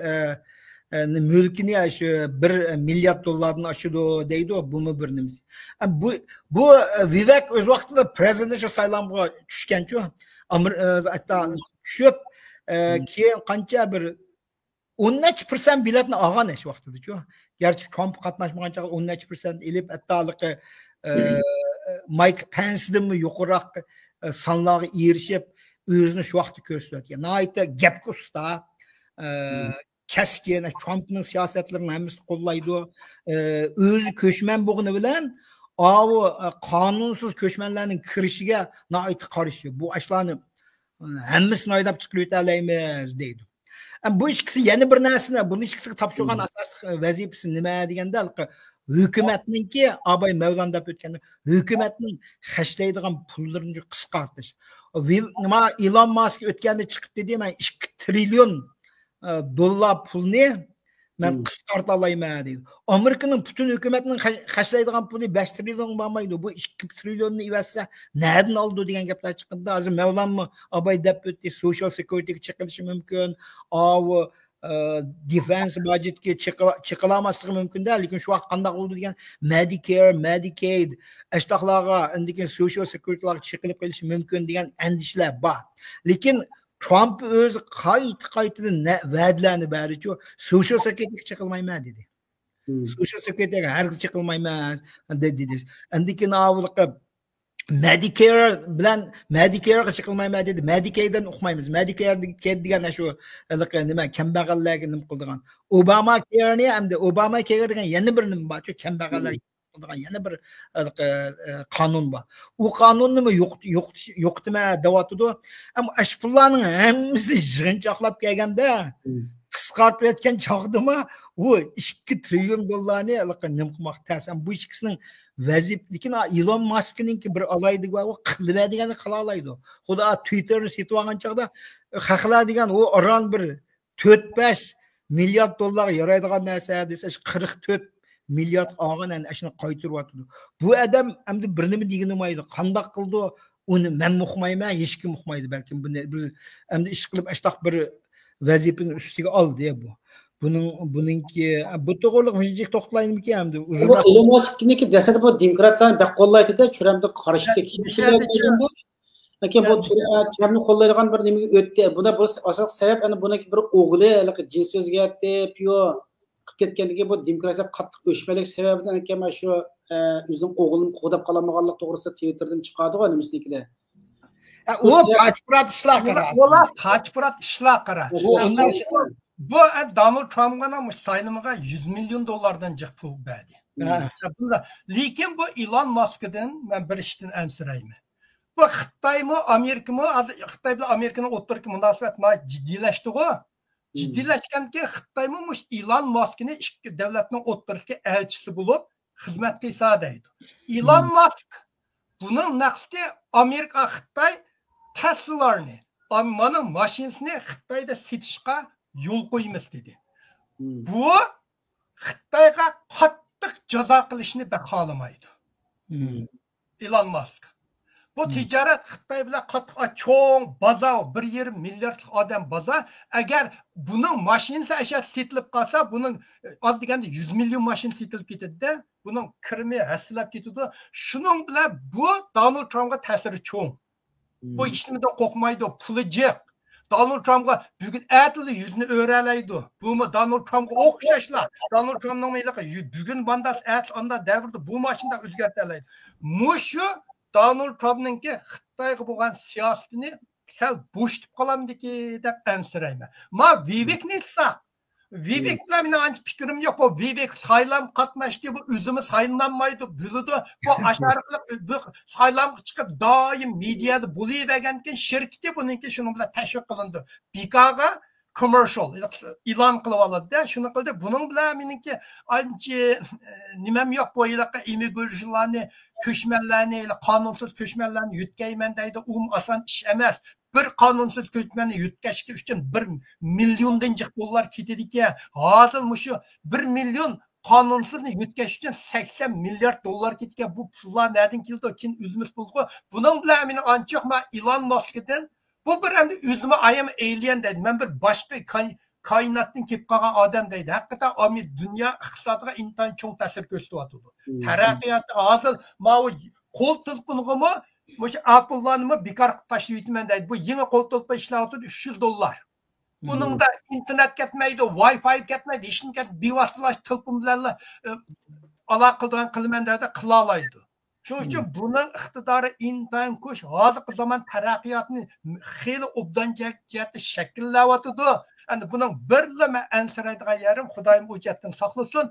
mülkini shu 1 milyard dollardan aşıdı deydi bumi bir nimasi. Bu Vivek o'z vaqtida prezidentlik saylanmaga tushganchu. Hatta tushib keyin qancha bir 10% biletni olgan shu vaqtida-ku. Gerçi Trump qatnashmagancha 10% elib hatta Mike Pence'dan yuqoroq sonlarga erishib o'zini shu vaqtda ko'rsatgan. Nayta gapga usta keskin Trump'ning siyosatlarini hammasini qo'llaydi. O'zi ko'chman bo'lgani bilan qonunsiz ko'chmanlarning kirishiga nayta qarshi. Bu ashlarni hammasini haydab chiqib o'talaymiz deydi. Bu ikkisi yana bir narsani, buni ikkisiga topshirgan asosiy vazifasi nima deganda hukumatninki abay Mevlan deb o'tganda hukumatning xashlaydigan pullarini qisqartirish. Elon Musk o'tganda chiqib dedi, men 2 trillion dollar pulni men qisqarta olayman dedi. Amerikaning butun hukumatining xashlaydigan puli 5 trillion bo'lmaydi. Bu 2 trillionni ivassa nereden oldu degan gaplar chiqdi. Hozir Mevlanmi abay deb o'tdi, social security'ga chiqilishi mumkin. Defense budgetga chiqilamasligi mumkin-da, lekin shu vaqt qanday bo'ldi degan Medicare, Medicaid, ashtaqlarga indiki social security'larga chiqilib qolishi mumkin degan andishlar bor. Lekin Trump o'zi qaytadan va'dalarni berdi-ku, social security'ga chiqilmayman dedi. Social security'ga hargiz chiqilmayman dedi. Indiki navliqi Medicare bilan Medicare'ga chiqilmayman dedi. Medicaid'dan o'qimaymiz. Medicare degan shu nima kambag'allarga nima qildigan. Obamacare hamda Obamacare degan yana bir nima bor, kambag'allarga qildigan yana bir qonun bor. U qonunni yo'qitma deyotdi. Ammo ashpullarning hammasi yig'inchoqlab kelganda qisqartib aytgan chog'dimi u 2 trillion dollarni nima qilmoq tasam bu ikkisining vazif lekin Elon Musk'ninki bir alaydi va u qiladiganini qila oladi. Xudo Twitter'ni setib olgan chog'da haqlar degan u Iran bir 4-5 milyard dollar yaraydigan narsa desa 44 milyard olgan ana shuni qaytiryapti. Bu odam endi bir nima degani bo'lmaydi. Qanday qildi uni men uqmayman, hech kim uqmaydi balkim buni endi ish qilib ashtaq bir vazifani ustiga oldi bu. Buningki bu to'g'riliq mijik to'xtalaylikmi endi uzunroq Elon Musk'niki desada bu demokratlarni baq qo'llaydi-da, churamda qarshi kelishlar bo'lganda. Lekin bu churamni qo'llaydigan bir nima o'tdi. Bunda bu asosiy sabab ana buniki bir o'g'li jins o'zgartdi, piyo qilib ketganligi bu demokratlar qattiq o'shmalik sababidan ekan shu o'zining o'g'lini qo'dab qolamaganlik to'g'risida Twitterdan chiqadi-ku nimasinikida. U pachpurat ishlar qiladi. Ular pachpurat ishlar qiladi. Bu Donald Trump'ga saylamaga 100 milyon dolardan jiq pul berdi. Lekin bu Elon Musk'dan men bir ishdan ansirayman. Bu Xitoymi, Amerikami, Xitoy bilan Amerikaning o'rtasidagi munosabat jiddiylashdi-ku. Jiddiylashganki Xitoymi mush Elon Musk'ni ikki davlatning o'rtasidagi elchisi bo'lib xizmat qilsa deydi. Elon Musk buning naqdi Amerika Xitoy Tesla'larni, mana mashinasini Xitoyda setishga yo'l qo'ymiz dedi. Bu Xitoyga qattiq jazo qilishni xohlamaydi. Elon Musk. Bu tijorat Xitoy bilan qattiq cho'ng bozor 1,5 milliardlik odam bozor. Agar buning mashinasi ashar setilib qolsa, buning oz deganda 100 million mashina setilib ketadi-da, buning kirimi haslab ketadi. Shuning bilan bu Donald Trumpga ta'siri cho'ng. Bu ishimidan qo'rqmaydi, puli jiq. Donald Trump'ga bugün әтілі yüzünü öğrelaydı. Bu mu Donald Trump'ga o'xshashlar. Donald Trump'ның meyliqi bugün bandas әтіл anda davrda bu maşında o'zgartirlaydi. Mushu Donald Trump'ningki Xitoyga bo'lgan siyosatini sal bo'shtib qolamdiki deb ansirayman. Ma Vivekni esa Vivek bilan mening ancha fikrim yo'q. Bu Vivek saylam qatnashdi, bu o'zimiz saylanmaydi, biladi. Bu asharqliq bu saylamga chiqib doim mediada bo'lavergankin shirkati buningki shuning bilan tashviq qilindi. Bikaga commercial e'lon qilib oladi-da, shuni qildi. Buning bilan meningki ancha nimam yo'q, bu yilqa immigrantlarni, ko'chmanlarni, qonunsiz ko'chmanlarni yutkayman deydi. U oson ish emas. Bir qonunsiz ko'chmani yutkashga uchun 1 milliondan jiq dollar ketadi ekan. Hozir mushu 1 million qanunsuzluqni yutkash uchun 80 milliard dollar ketgan bu pullar nereden keldi? Kim üzmüş pulgu? Bunun bilan meni anchoq men Elon Musk'dan bu bir endi özümü ayam alien dedi. Men bir boshqa koinotdan kelib qolgan odam deydi. Haqiqatan Amerika dunyo iqtisodiga intayin cho'ng ta'sir ko'rsatyapti. Taraqqiyot hozir mana qo'l telefoniga o'sha Apple'larni bekor qilib tashlayapman deydi. Bu yangi qo'l telefon ishlayapti $300. Buningda internet ketmaydi, Wi-Fi ketmaydi, hech kim bevositalash telefon bilan aloqa qilman deydi, qila oladi. Shuning uchun buning iqtidori intayin kuch hozirgi zamon taraqqiyotni xeyli obdan jihatda shakllayotdi. Endi buning birlama ansiraydigan yerim Xudoyim u jihatdan saqlasin.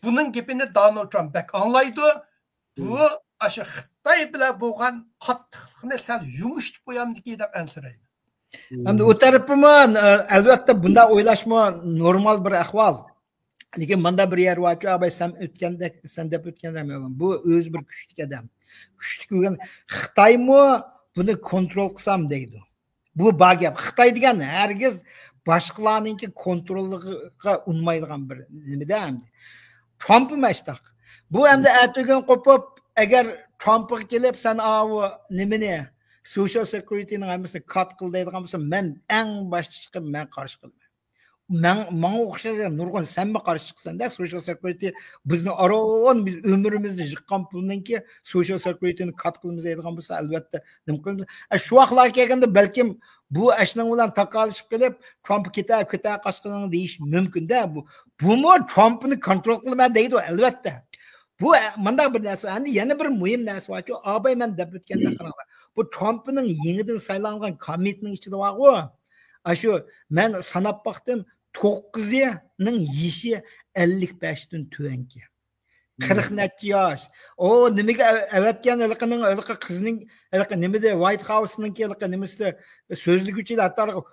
Buning gapini Donald Trump bak anglaydi. Bu ashu Xitoy bilan bo'lgan qattiqlikni sal yumshatib qo'yamdiki deb ansiraydi. Endi o tarafıma albatta bunda o'ylashmo normal bir ahvol. Lekin manda bir yer var ki abi sen deb o'tganda bu o'z bir kuchli odam. Kuchli bo'lgan Xitoy mu buni kontrol qilsam deydi. Bu bagap Xitoy degan hargiz boshqalarninki kontrolligiga unmaydigan bir nimada hamdi. Trump mashtaq. Bu hamda atogan qo'pib agar Trumpga kelib sen avu nimani Social Security'nin hamısını kat qıl deydigan bolsa men eng başta chiqib men qarshi qilman. Manga o'xshagan nurg'un sen mi qarshi chiqsan da Social Security bizni aron biz ömrümüzni jiqqan pulninki Social Security'ni kat qilamiz deydigan bolsa albatta nim qilamiz. Shu vaqtlar kelganda balkim bu ashning bilan taqalishib kelib Trump keta qasqaning deyish mumkin da bu mu Trump'ni kontrol qilma deydi albatta. Bu manda bir narsa, endi yana bir muhim narsa borki, abay men deb o'tganda qaranglar. Bu Trump'ning yeniden saylangan komitning ichida bor-ku. Ashu men sanab baqdim 9ning yeshi 55dan tuvanki. 40 necha yosh. O nimaga avatgan ilqi qizning nimada White House'ninki nimasida so'zliguvchilar hatto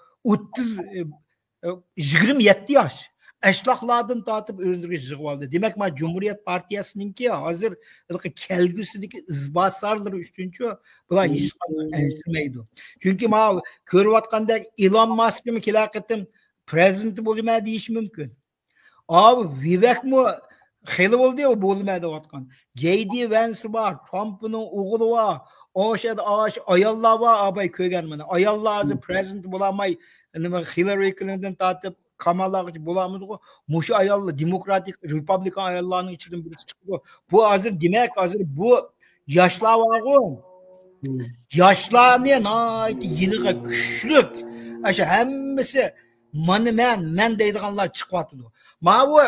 27 yosh. Ashloqlardan tortib o'zlariga yig'ib oldi. Demak, men Cumhuriyet Partiyasininki hozir kelgusidagi izbosarlari uchunchi bular hech qanday ansirmaydi. Chunki men ko'rayotgandek Elon Musk'mi kelaqatim prezident bo'lmaydi deyish mumkin. Vivekmi xeyli bo'ldi u bo'lmaydi deyotgan. JD Vance bor, Trumpning o'g'li bor, o'shada ayollar bor, abay ko'rgan mana. Ayollar hozir prezident bo'lamay, nima Hillary Clinton tortib Kamala'gı bulamızdı. Muşu ayarlı, demokratik, Republikan ayarlarının içinden birisi çıkıyor. Bu hazır demek, hazır bu yaşlar var o. Yaşlar ne? Yeni güçlük. Aşı hemmesi men deydiganlar çıkıvatıdı. Ma bu,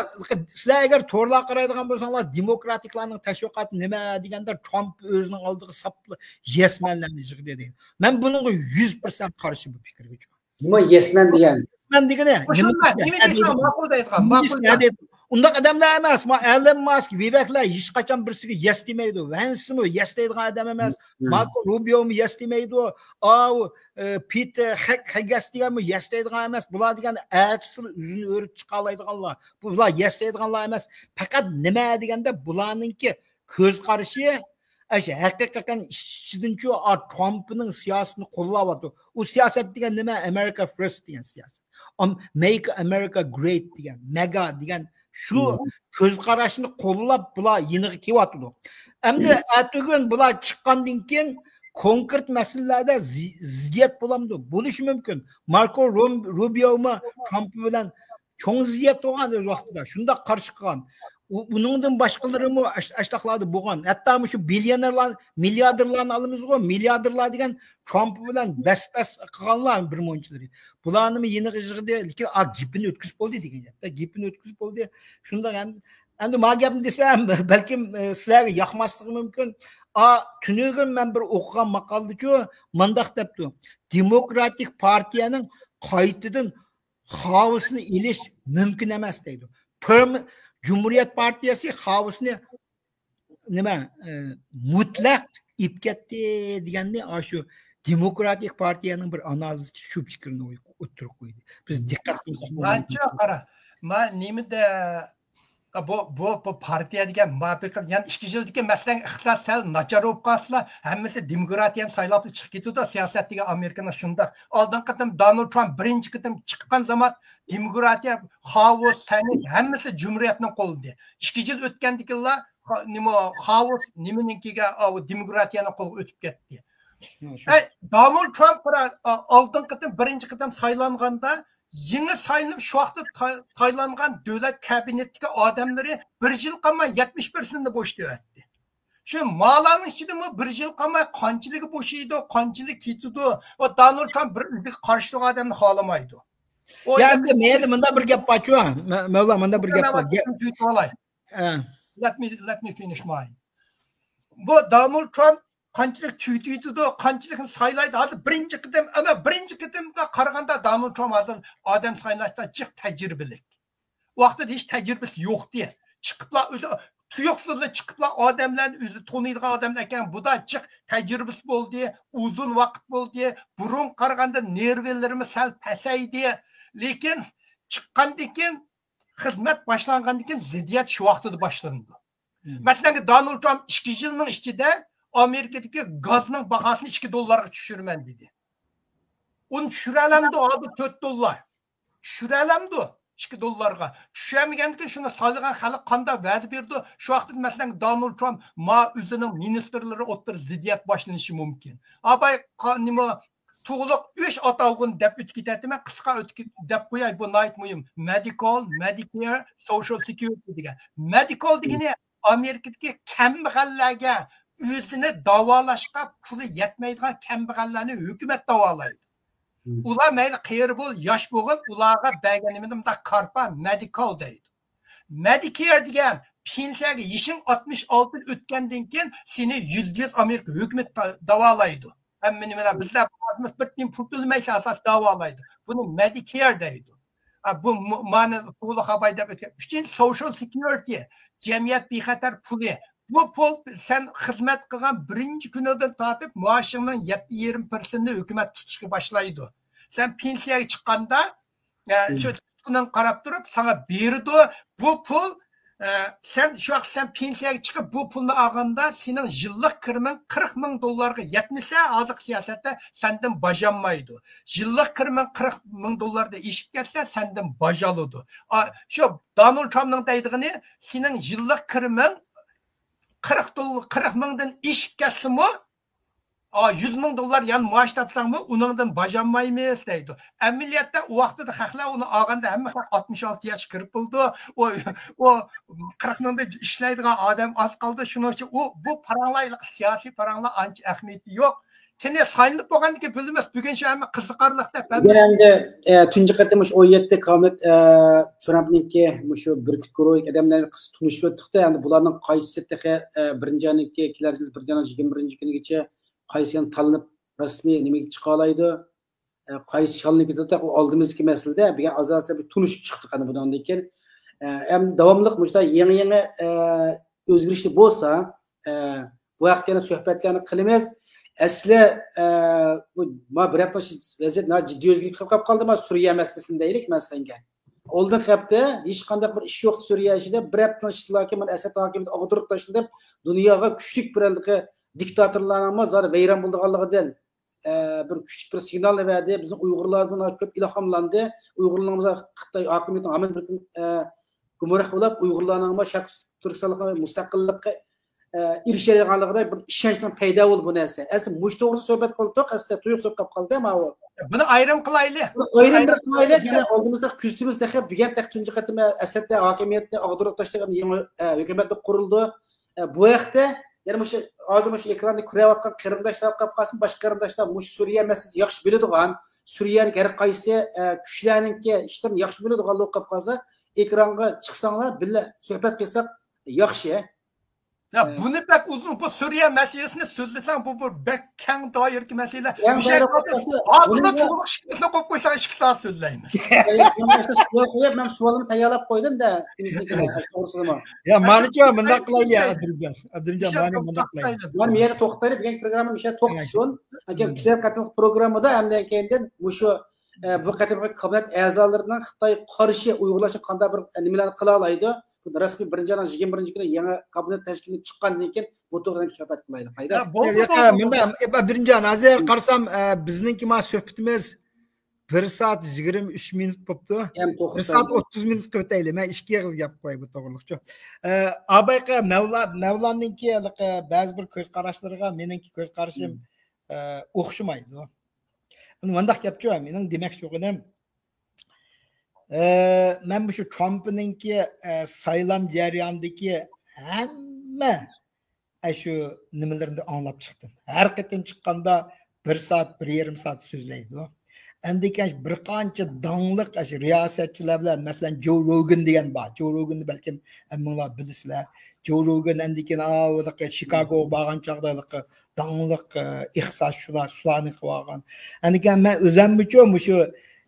sizler eğer torlar qaraydigan bolsanlar, demokratiklarının təşviqatı nima deganda Trump özünün aldığı saplı yesmenlerini jığı dedi. Men bunun 100% karşı bu fikirge çıkıyorum. Nima yesmen degan? Ben degene. Unda adamlar emas. Elon Musk, Viveklar hech qachon birisiga yes demaydi. Vance mi yes deydigan odam emas. Marco Rubio mi yes demaydi. Peter Haggas mi yes deydigan emas. Bular degan atsil o'zini o'rib chiqa oladiganlar. Bular yes deydiganlar emas. Faqat nima deganda bularninki ko'z qarashi haqiqatan ishchidanchu Trumpning siyosatini qo'llayapti. U siyosat degan nima? America First degan siyosat. Make America Great degan, mega degan shu ko'z qarashini qo'llab bular yeniga kelyapti. Endi atugin bular chiqqandan keyin konkret masalalarda ziddiyat bo'lamdi. Bo'lishi mumkin. Marco Rubio mi Trump bilan cho'ng ziddiyat bo'lgan o'z vaqtida. Shunda qarshi qilgan. Buningdan boshqalari mu ashtaqladi bo'lgan. Hatto shu billionerlar, milliarderlarni alamiz-ku, milliarderlar degan Trump bilan bas-bas qilganlar bir monchilari. Bularni yeniga yig'di, lekin gapini o'tkazib bo'ldi degan gapda. Gapini o'tkazib bo'ldi. Shunda endi men gapni desam, balkim sizlarga yoqmasligi mumkin. Tunugun men bir o'qigan maqolada-ku, mundaq debdi. Demokratik partiyaning qaytadan xavfini elish mumkin emas deydi. Cumhuriyet Partiyasi xavfini nima mutlaq ib ketdi deganda shu Demokratik partiyaning bir analizchi shu fikrni o'tirib qo'ydi. Biz diqqat qilsak qara. Men nimada bu partiya degan muvafiq yani 2 yildagi masalan ixtilos sal nachar bo'lib qolsa hammasi demokratiyani saylab chiqib ketadi siyosatga Amerikaning shundoq oldin qatam Donald Trump birinchi qatam chiqqan zaman demokratiya xavf sanit hammasi jumhuriyatning qo'lida 2 yil o'tgandikilar nima xavf nimaninkiga demokratiyaning qo'liga o'tib ketdi Donald Trump oldin qatam birinchi qatam saylanganda yeni saylanıp şu vaqtda saylangan davlat kabinetdagi odamlari 1 yil qolmay 70% bo'shlayapti. Shu ma'lum ichidami 1 yil qolmay qanchalik bo'shaydi, qanchalik ketadi va Donald Trump bir qarshilik odamni xohlamaydi. Yani menda bunda bir gap bor-ku. Mavla bunda bir gap bor. Let me finish mine. Bu Donald Trump qanchalik tuytuydi, qanchalik saylaydi. Hozir birinchi qitim, ama birinchi qitimga qaraganda Donald Trump hozir odam saylashda jiq tajribalik. U vaqtda hech tajribasi yo'qdi. Chiqiblar o'zi tuyuqsizlar chiqiblar odamlarni o'zi taniydigan odamlar ekan. Bu da jiq tajribasi bo'ldi, uzun vaqt bo'ldi. Burun qaraganda nervlarimiz sal pasaydi. Lekin chiqqandan keyin xizmat boshlangandan keyin ziddiyat shu vaqtda boshlandi. Masalan, Donald Trump 2 yilning ichida Amerika'daki gazның bahasını $2 düşürmen dedi. Onu düşürelemdi adı $4. Düşürelemdi $2. Düşüremegendiki şunu sayılgan xalq qanda vədi verdi. Şu vaqtda mesela Donald Trump ma özünün ministerleri otur ziddiyat başlanışı mümkün. Abay nima tuğluq 3 atalğın dep ötüp ketdi. Men qısqa ötüp dep qo'yay bu aytmayım. Medical, Medicare, Social Security degan. Medical degani Amerikadagi kambag'allarga özünü davalaşqa pulu yetmeydigan kambag'allarni hukumat davolaydi. Ular mayli qayeri bol, yosh bo'lgan, ularga berganimda karpa medical deydi. Medicare degan pensiyaga yishing 66 o'tgandan keyin seni %100 Amerika hukumat davolaydi. Hamma nimalar bizlar bir tim pul to'lamaysa asas davolaydi. Buni Medicare deydi. Bu ma'ni puli xabar deb o'tgan. 3 Social Security, jamiyat bexatar puli. Bu pul sen xizmat qilgan birinchi kunidan tortib maoshingning 20% hukumat tutishga boshlaydi. Sen pensiyaga chiqqanda shu tutqidan qarab turib sana berdi. Bu pul sen shu vaqt sen pensiyaga chiqib bu pulni olganda sening yillik kirimin $40,000 yetmasa hozir siyosatda sendan bajanmaydi. Yillik kirimin $40,000 eshib ketsa sendan bajaladi. Shu Donald Trumpning deydigini sening yillik kirimin $40 mingdan ishib ketsa-mu, $100,000 yan maaş tapsang-mu, uningdan bajanmaymiz deydi. Amaliyotda u vaqtda xalqlar uni olganda hamma 66 yosh kirib bo'ldi. O 40 mingda ishlaydigan odam oz qoldi. Shuning uchun bu paranglaylik siyosiy paranglar ancha ahamiyati yo'q. Seni saylanib bo'lganki bilmas, bugun shu hamma qiziqarliq deb. Endi tunji qatim 17 komet Trumpningki shu birkit guruh odamlarni qis tunishib o'tdi. Endi bularning qaysisi birinjaniki kelarsiz 21-kunigacha qaysini tanlab rasmiy nimaga chiqa oladi? Qaysi shalni ketadi? U oldimizki masalada degan asosda bir tunishib chiqdi qani bundan keyin. Endi davomli mushta yangi o'zgarishlar bo'lsa, bu vaqtda suhbatlarni qilamiz. Asli bu bir hafta vaziyat jiddiy o'zgarib qoldi. Suriya masalasindaylik masalanga. Oldin hafta hech qanday bir ish yo'q Suriya ichida bir hafta ishlarga men Asad hokimiyati og'dirib tashlab dunyoga kuchlik birligi diktatorlarning zor vayron bo'lganligidan bir kuchlik bir signal berdi. Bizning Uyg'urlar buni ko'p ilhomlandi. Uyg'urlarimiz Xitoy hokimiyatining amal bir gumroh bo'lib Uyg'urlarning Sharq Turkistonga mustaqillikka erishadiganligida bir ishonchning paydo bo'ldi bu narsa. Asli mush to'g'ri suhbat qildik, asli tuyuq so'qib qoldi ma u. Buni ayrim qilaylik. Oldimizda kuztimizda bugun tunji qatim Asad hokimiyatni og'dirib tashlagan yangi hukumat qurildi. Bu vaqtda yana shu hozir shu ekranda ko'rayotgan qarindoshlar qolib qolsin, boshqa qarindoshlar mush Suriya masalasi yaxshi biladigan, Suriyalik har qaysi kuchlarningki ishdan yaxshi biladigan qolib qolsa, ekranga chiqsanglar billa suhbat qilsak yaxshi. Ya bunu pek uzun bu Suriye meselesini söylesen bu bek keng dairki mesele. Bir şey ağzına tuğluk şıkkısına koyup koysan 2 saat söyleyeyim. Ben sualımı tayarlap koydum da. Ya maniço bunda qilayli Abdurjon mani bunda qilayli. Ben bir yere to'xtalib degan programma bir şey to'xtasin. Agar bizlar qatnashgan programmada hamdan keyin shu bu qatorga kabinet a'zolarining Xitoy qarshi Uyg'urlarga qanday bir nimalarni qila oladi? rasmiy 1-21 kuni yangi kabinet tashkil chiqqandan keyin bu to'g'rida suhbat qilaylik. Qayda? Bunda birincan hozir qarasam bizningki ma suhbatimiz 1 soat 23 minut bo'pti. 1 soat 30 minut qilib men ishga qiz gap qo'y bu to'g'riliqchi. Abayqa Mavlanninki ba'zi bir ko'z qarashlariga meningki ko'z qarashim o'xshamaydi. Mundaq gapchi, mening demoqchi bo'lganim men bu shu Trumpninki saylam jarayonidagi hamma shu nimalarni anglab chiqdim. Har qatim chiqqanda 1 soat, 1,5 soat so'zlaydi. Endi bir qancha dongliq riyosatchilar bilan, masalan Joe Rogan degan bor. Joe Roganni balkim hammanglar bilasizlar. Joe Rogan endikin Chicago borgan chaqda dongliq ixtisoslarni qilib olgan. Endikan men o'zim uchun shu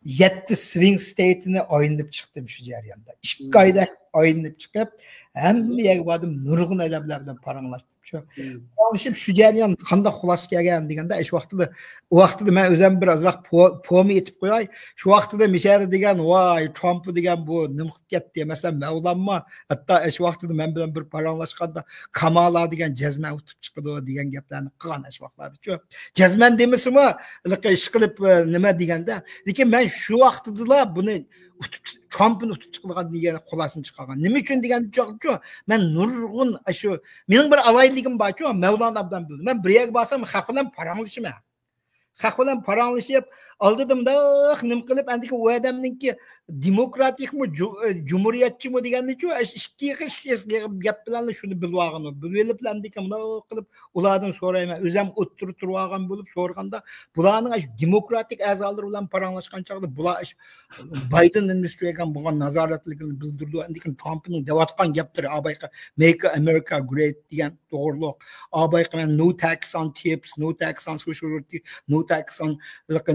7 swing state'ni o'ynab chiqdim shu jarayonda. 2 oyda o'ynab chiqib, hamma yerga bordim, nurg'un odamlar bilan paranglashdim. Shu jarayon qanday xulosa kelgan deganda shu vaqtida men o'zim bir ozroq po'mi etib qo'yay. Shu vaqtida Mishar degan, voy, Trump degan bu nima qilib ketdi, masalan, Mavlanma, hatto shu vaqtida men bilan bir paranglashganda Kamala degan jazman o'tib chiqdi degan gaplarni qilgan shu vaqtlarda. Jazman demasimi, ish qilib nima deganda, lekin men shu vaqtida buni Trump'ni o'tib chiqilgan degan xulosani chiqargan. Nima uchun degan joqchu, men nurg'un shu mening bir alayligim borchu, Mavlon abdan bildim. Men bir yerga borsam xalq bilan paranglashman. Xalq bilan paranglashib, oldimda nima qilib, andiki u odamninki demokratikmi, jumuriyatchimi deganni-chu, ikki gap bilan shuni bilib olgan. Bilib andiki bunday qilib ulardan so'rayman. O'zim o'tirib turgan bo'lib so'raganda, bularning demokratik a'zolari bilan paranglashgan chaqda bular Biden administratsiyaga bo'lgan nazoratligini bildirdi. Andiki Trumpning deyotgan gaplari, abayqa Make America Great degan to'g'riliq. Abayqa no tax on tips, no tax on social security, no tax on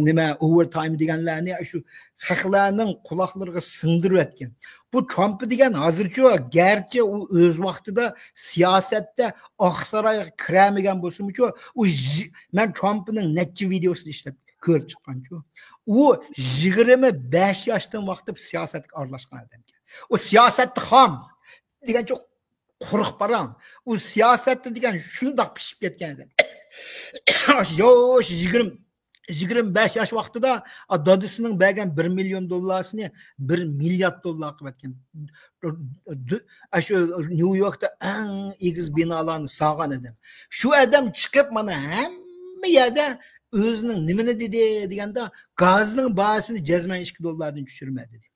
nima overtime deganlarni shu xalqlarning quloqlariga singdirib etgan. Bu Trump degan hozircha garchi u o'z vaqtida siyosatda Oqsaroyga kiramagan bo'lsa-mu, u men Trumpning necha videosini ishlab ko'rib chiqqanchu. U 25 yoshdan vaqtib siyosatga aralashgan odam. U siyosatda xom degancha quruq param. U siyosatda degan shundoq pishib ketgan odam. Yosh 25 yosh vaqtida dadisining bergan $1 million 1 milliard dollar qilib etgan. Shu New Yorkda eng egiz binolarni sog'an odam. Shu odam chiqib mana hamma yerda o'zining nimani dedi deganda gazning bahosini jazman $2 tushirmadi dedi.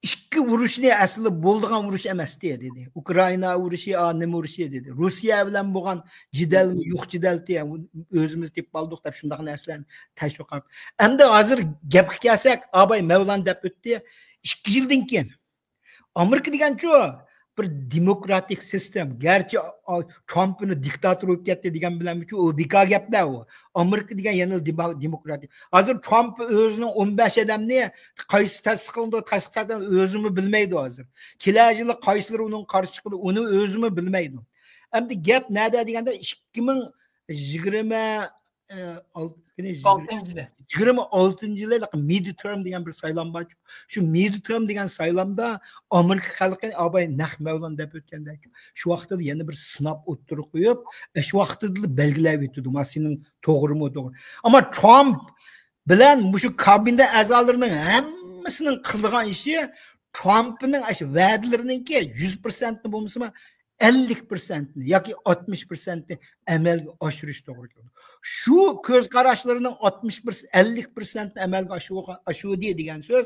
İki urushni asli bo'ldigan urush emas dedi. Ukraina urushi, nima urushi dedi. Rossiya bilan bo'lgan jidalmi, yo'q jidalti o'zimiz deb qoldik deb shundaq narsalarni tashviqlab. Endi hozir gapga kelsak, abay Mavlan deb o'tdi. 2 yildan keyin Amerika degan-chu bir demokratik sistem. Gerçi Trump'ni diktator bo'lib ketdi degan bilan-ku u bekor gaplar u. Amerika degan yana demokratik. Hozir Trump o'zining 15 odamni qaysi tasdiqlandi, tasdiqlagan o'zimi bilmaydi hozir. Kelajili qaysilar uning qarshi chiqdi, uni o'zimi bilmaydi. Endi gap nada deganda 2026-yilda midterm degan bir saylam bor. Shu midterm degan saylamda Amerika xalqi abay naq Mavlon deb o'tganda shu vaqtda yana bir sinab o'ttirib qo'yib, shu vaqtda belgilab o'tdi. Masinin to'g'rimi to'g'ri. Ammo Trump bilan shu kabinet a'zolarining hammasining qilgan ishi Trumpning shu va'dalarininki 100% bo'lmasa 50% yoki 60% amalga oshirish to'g'ri keladi. Shu ko'z qarashlarining 50% amalga oshirdi degan so'z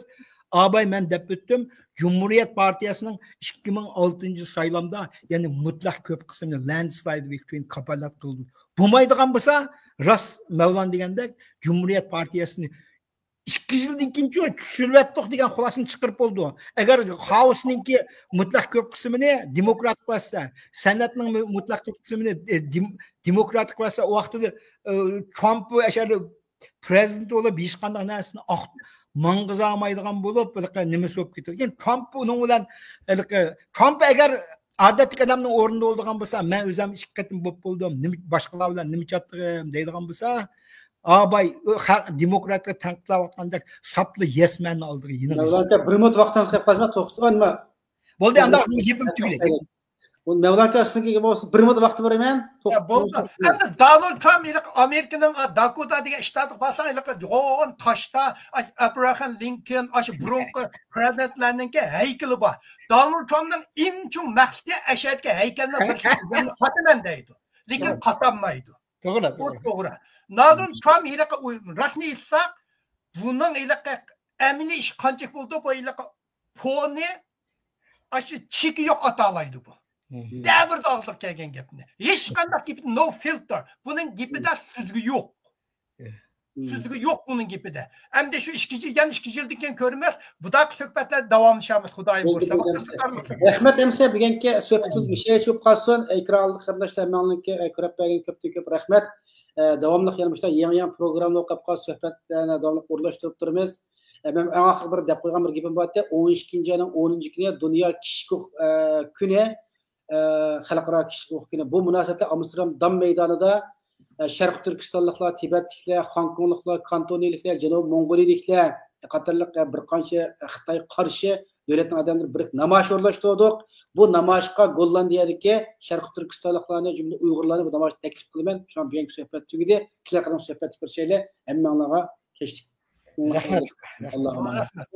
abay men deb o'tdim. Cumhuriyet Partiyasining 2006 saylamda ya'ni mutlaq ko'p qismini landslide victory kapolat qildi. Bo'lmaydigan bo'lsa, ras Mavlon degandek Cumhuriyet Partiyasini 2 yildan keyin tushirib degan xulosani chiqarib bo'ldi. Agar House-ningki mutlaq ko'p qismini demokratik bo'lsa, Senatning mutlaq ko'p qismini demokratik bo'lsa, u vaqtida Trump ashari prezident bo'lib hech qanday narsani mang'iza olmaydigan bo'lib, nima so'p ketadi. Lekin Trump uning bilan Trump agar odatli odamning o'rnida bo'lgan bo'lsa, men o'zim 2 qatim bo'lib bo'ldim, boshqalar bilan nima chatdim deydigan bo'lsa, abay demokratga tanqidlayotganda sapli yesmanni oldiga yine. Ularga bir minut vaqtingiz qolib qolsa to'xtatganmi? Bo'ldi, anda gapim tugaydi. Bu Mevlaka sizga bo'lsa 1 minut vaqt beraman. Bo'ldi. Endi Donald Trump Amerikaning Dakota degan shtatga borsa, yo'g'on toshda Abraham Lincoln, ash burunqi prezidentlarninki haykali bor. Donald Trumpning eng chong maqsadi ashadga haykalni bir qataman deydi. Lekin qatanmaydi. To'g'ri. Donald Trump ilaqa rasmiy esa buning ilaqa amaliy ish qancha bo'ldi bu ilaqa poni ash cheki yo'q atalaydi bu. Devir dağılık kelgen gapni. Hech qanday gap no filter. Buning gapida suzgi yo'q. Suzgi yo'q buning gapida. Endi shu 2 yildan ko'rmas, budaq suhbatlar davomlashamiz Xudoyim bo'lsa. Rahmat emsa bugungi suhbatimiz bir şey cho'p qolsin. Ekranli qarindoshlar meniki ko'rib bergan ko'p rahmat. Davomli yana yangi programma o'qib qolib suhbatlarni davomli o'rlashtirib turamiz. Men oxir bir deb qo'ygan bir gapim bor edi. 12-ayning 10-kuni Dunyo kishilik kuni xalqaro kishilik kuni. Bu munosabatda Amsterdam Dam maydonida Sharq Turkistonliklar, Tibetliklar, Hongkongliklar, Kantoniyaliklar, Janubiy Mongoliyaliklar qatorliq bir qancha Xitoy qarshi davlatning odamlari bir namoyish o'rlashtirdik. Bu namoyishga Gollandiyadagi Sharq Turkistonliklarni, jumla Uyg'urlarni bu namoyish taklif qilaman. Shu an bugungi suhbat tugadi. Sizlarga suhbat ko'rishaylik. Hammalarga kechdik. Rahmat. Allohga rahmat.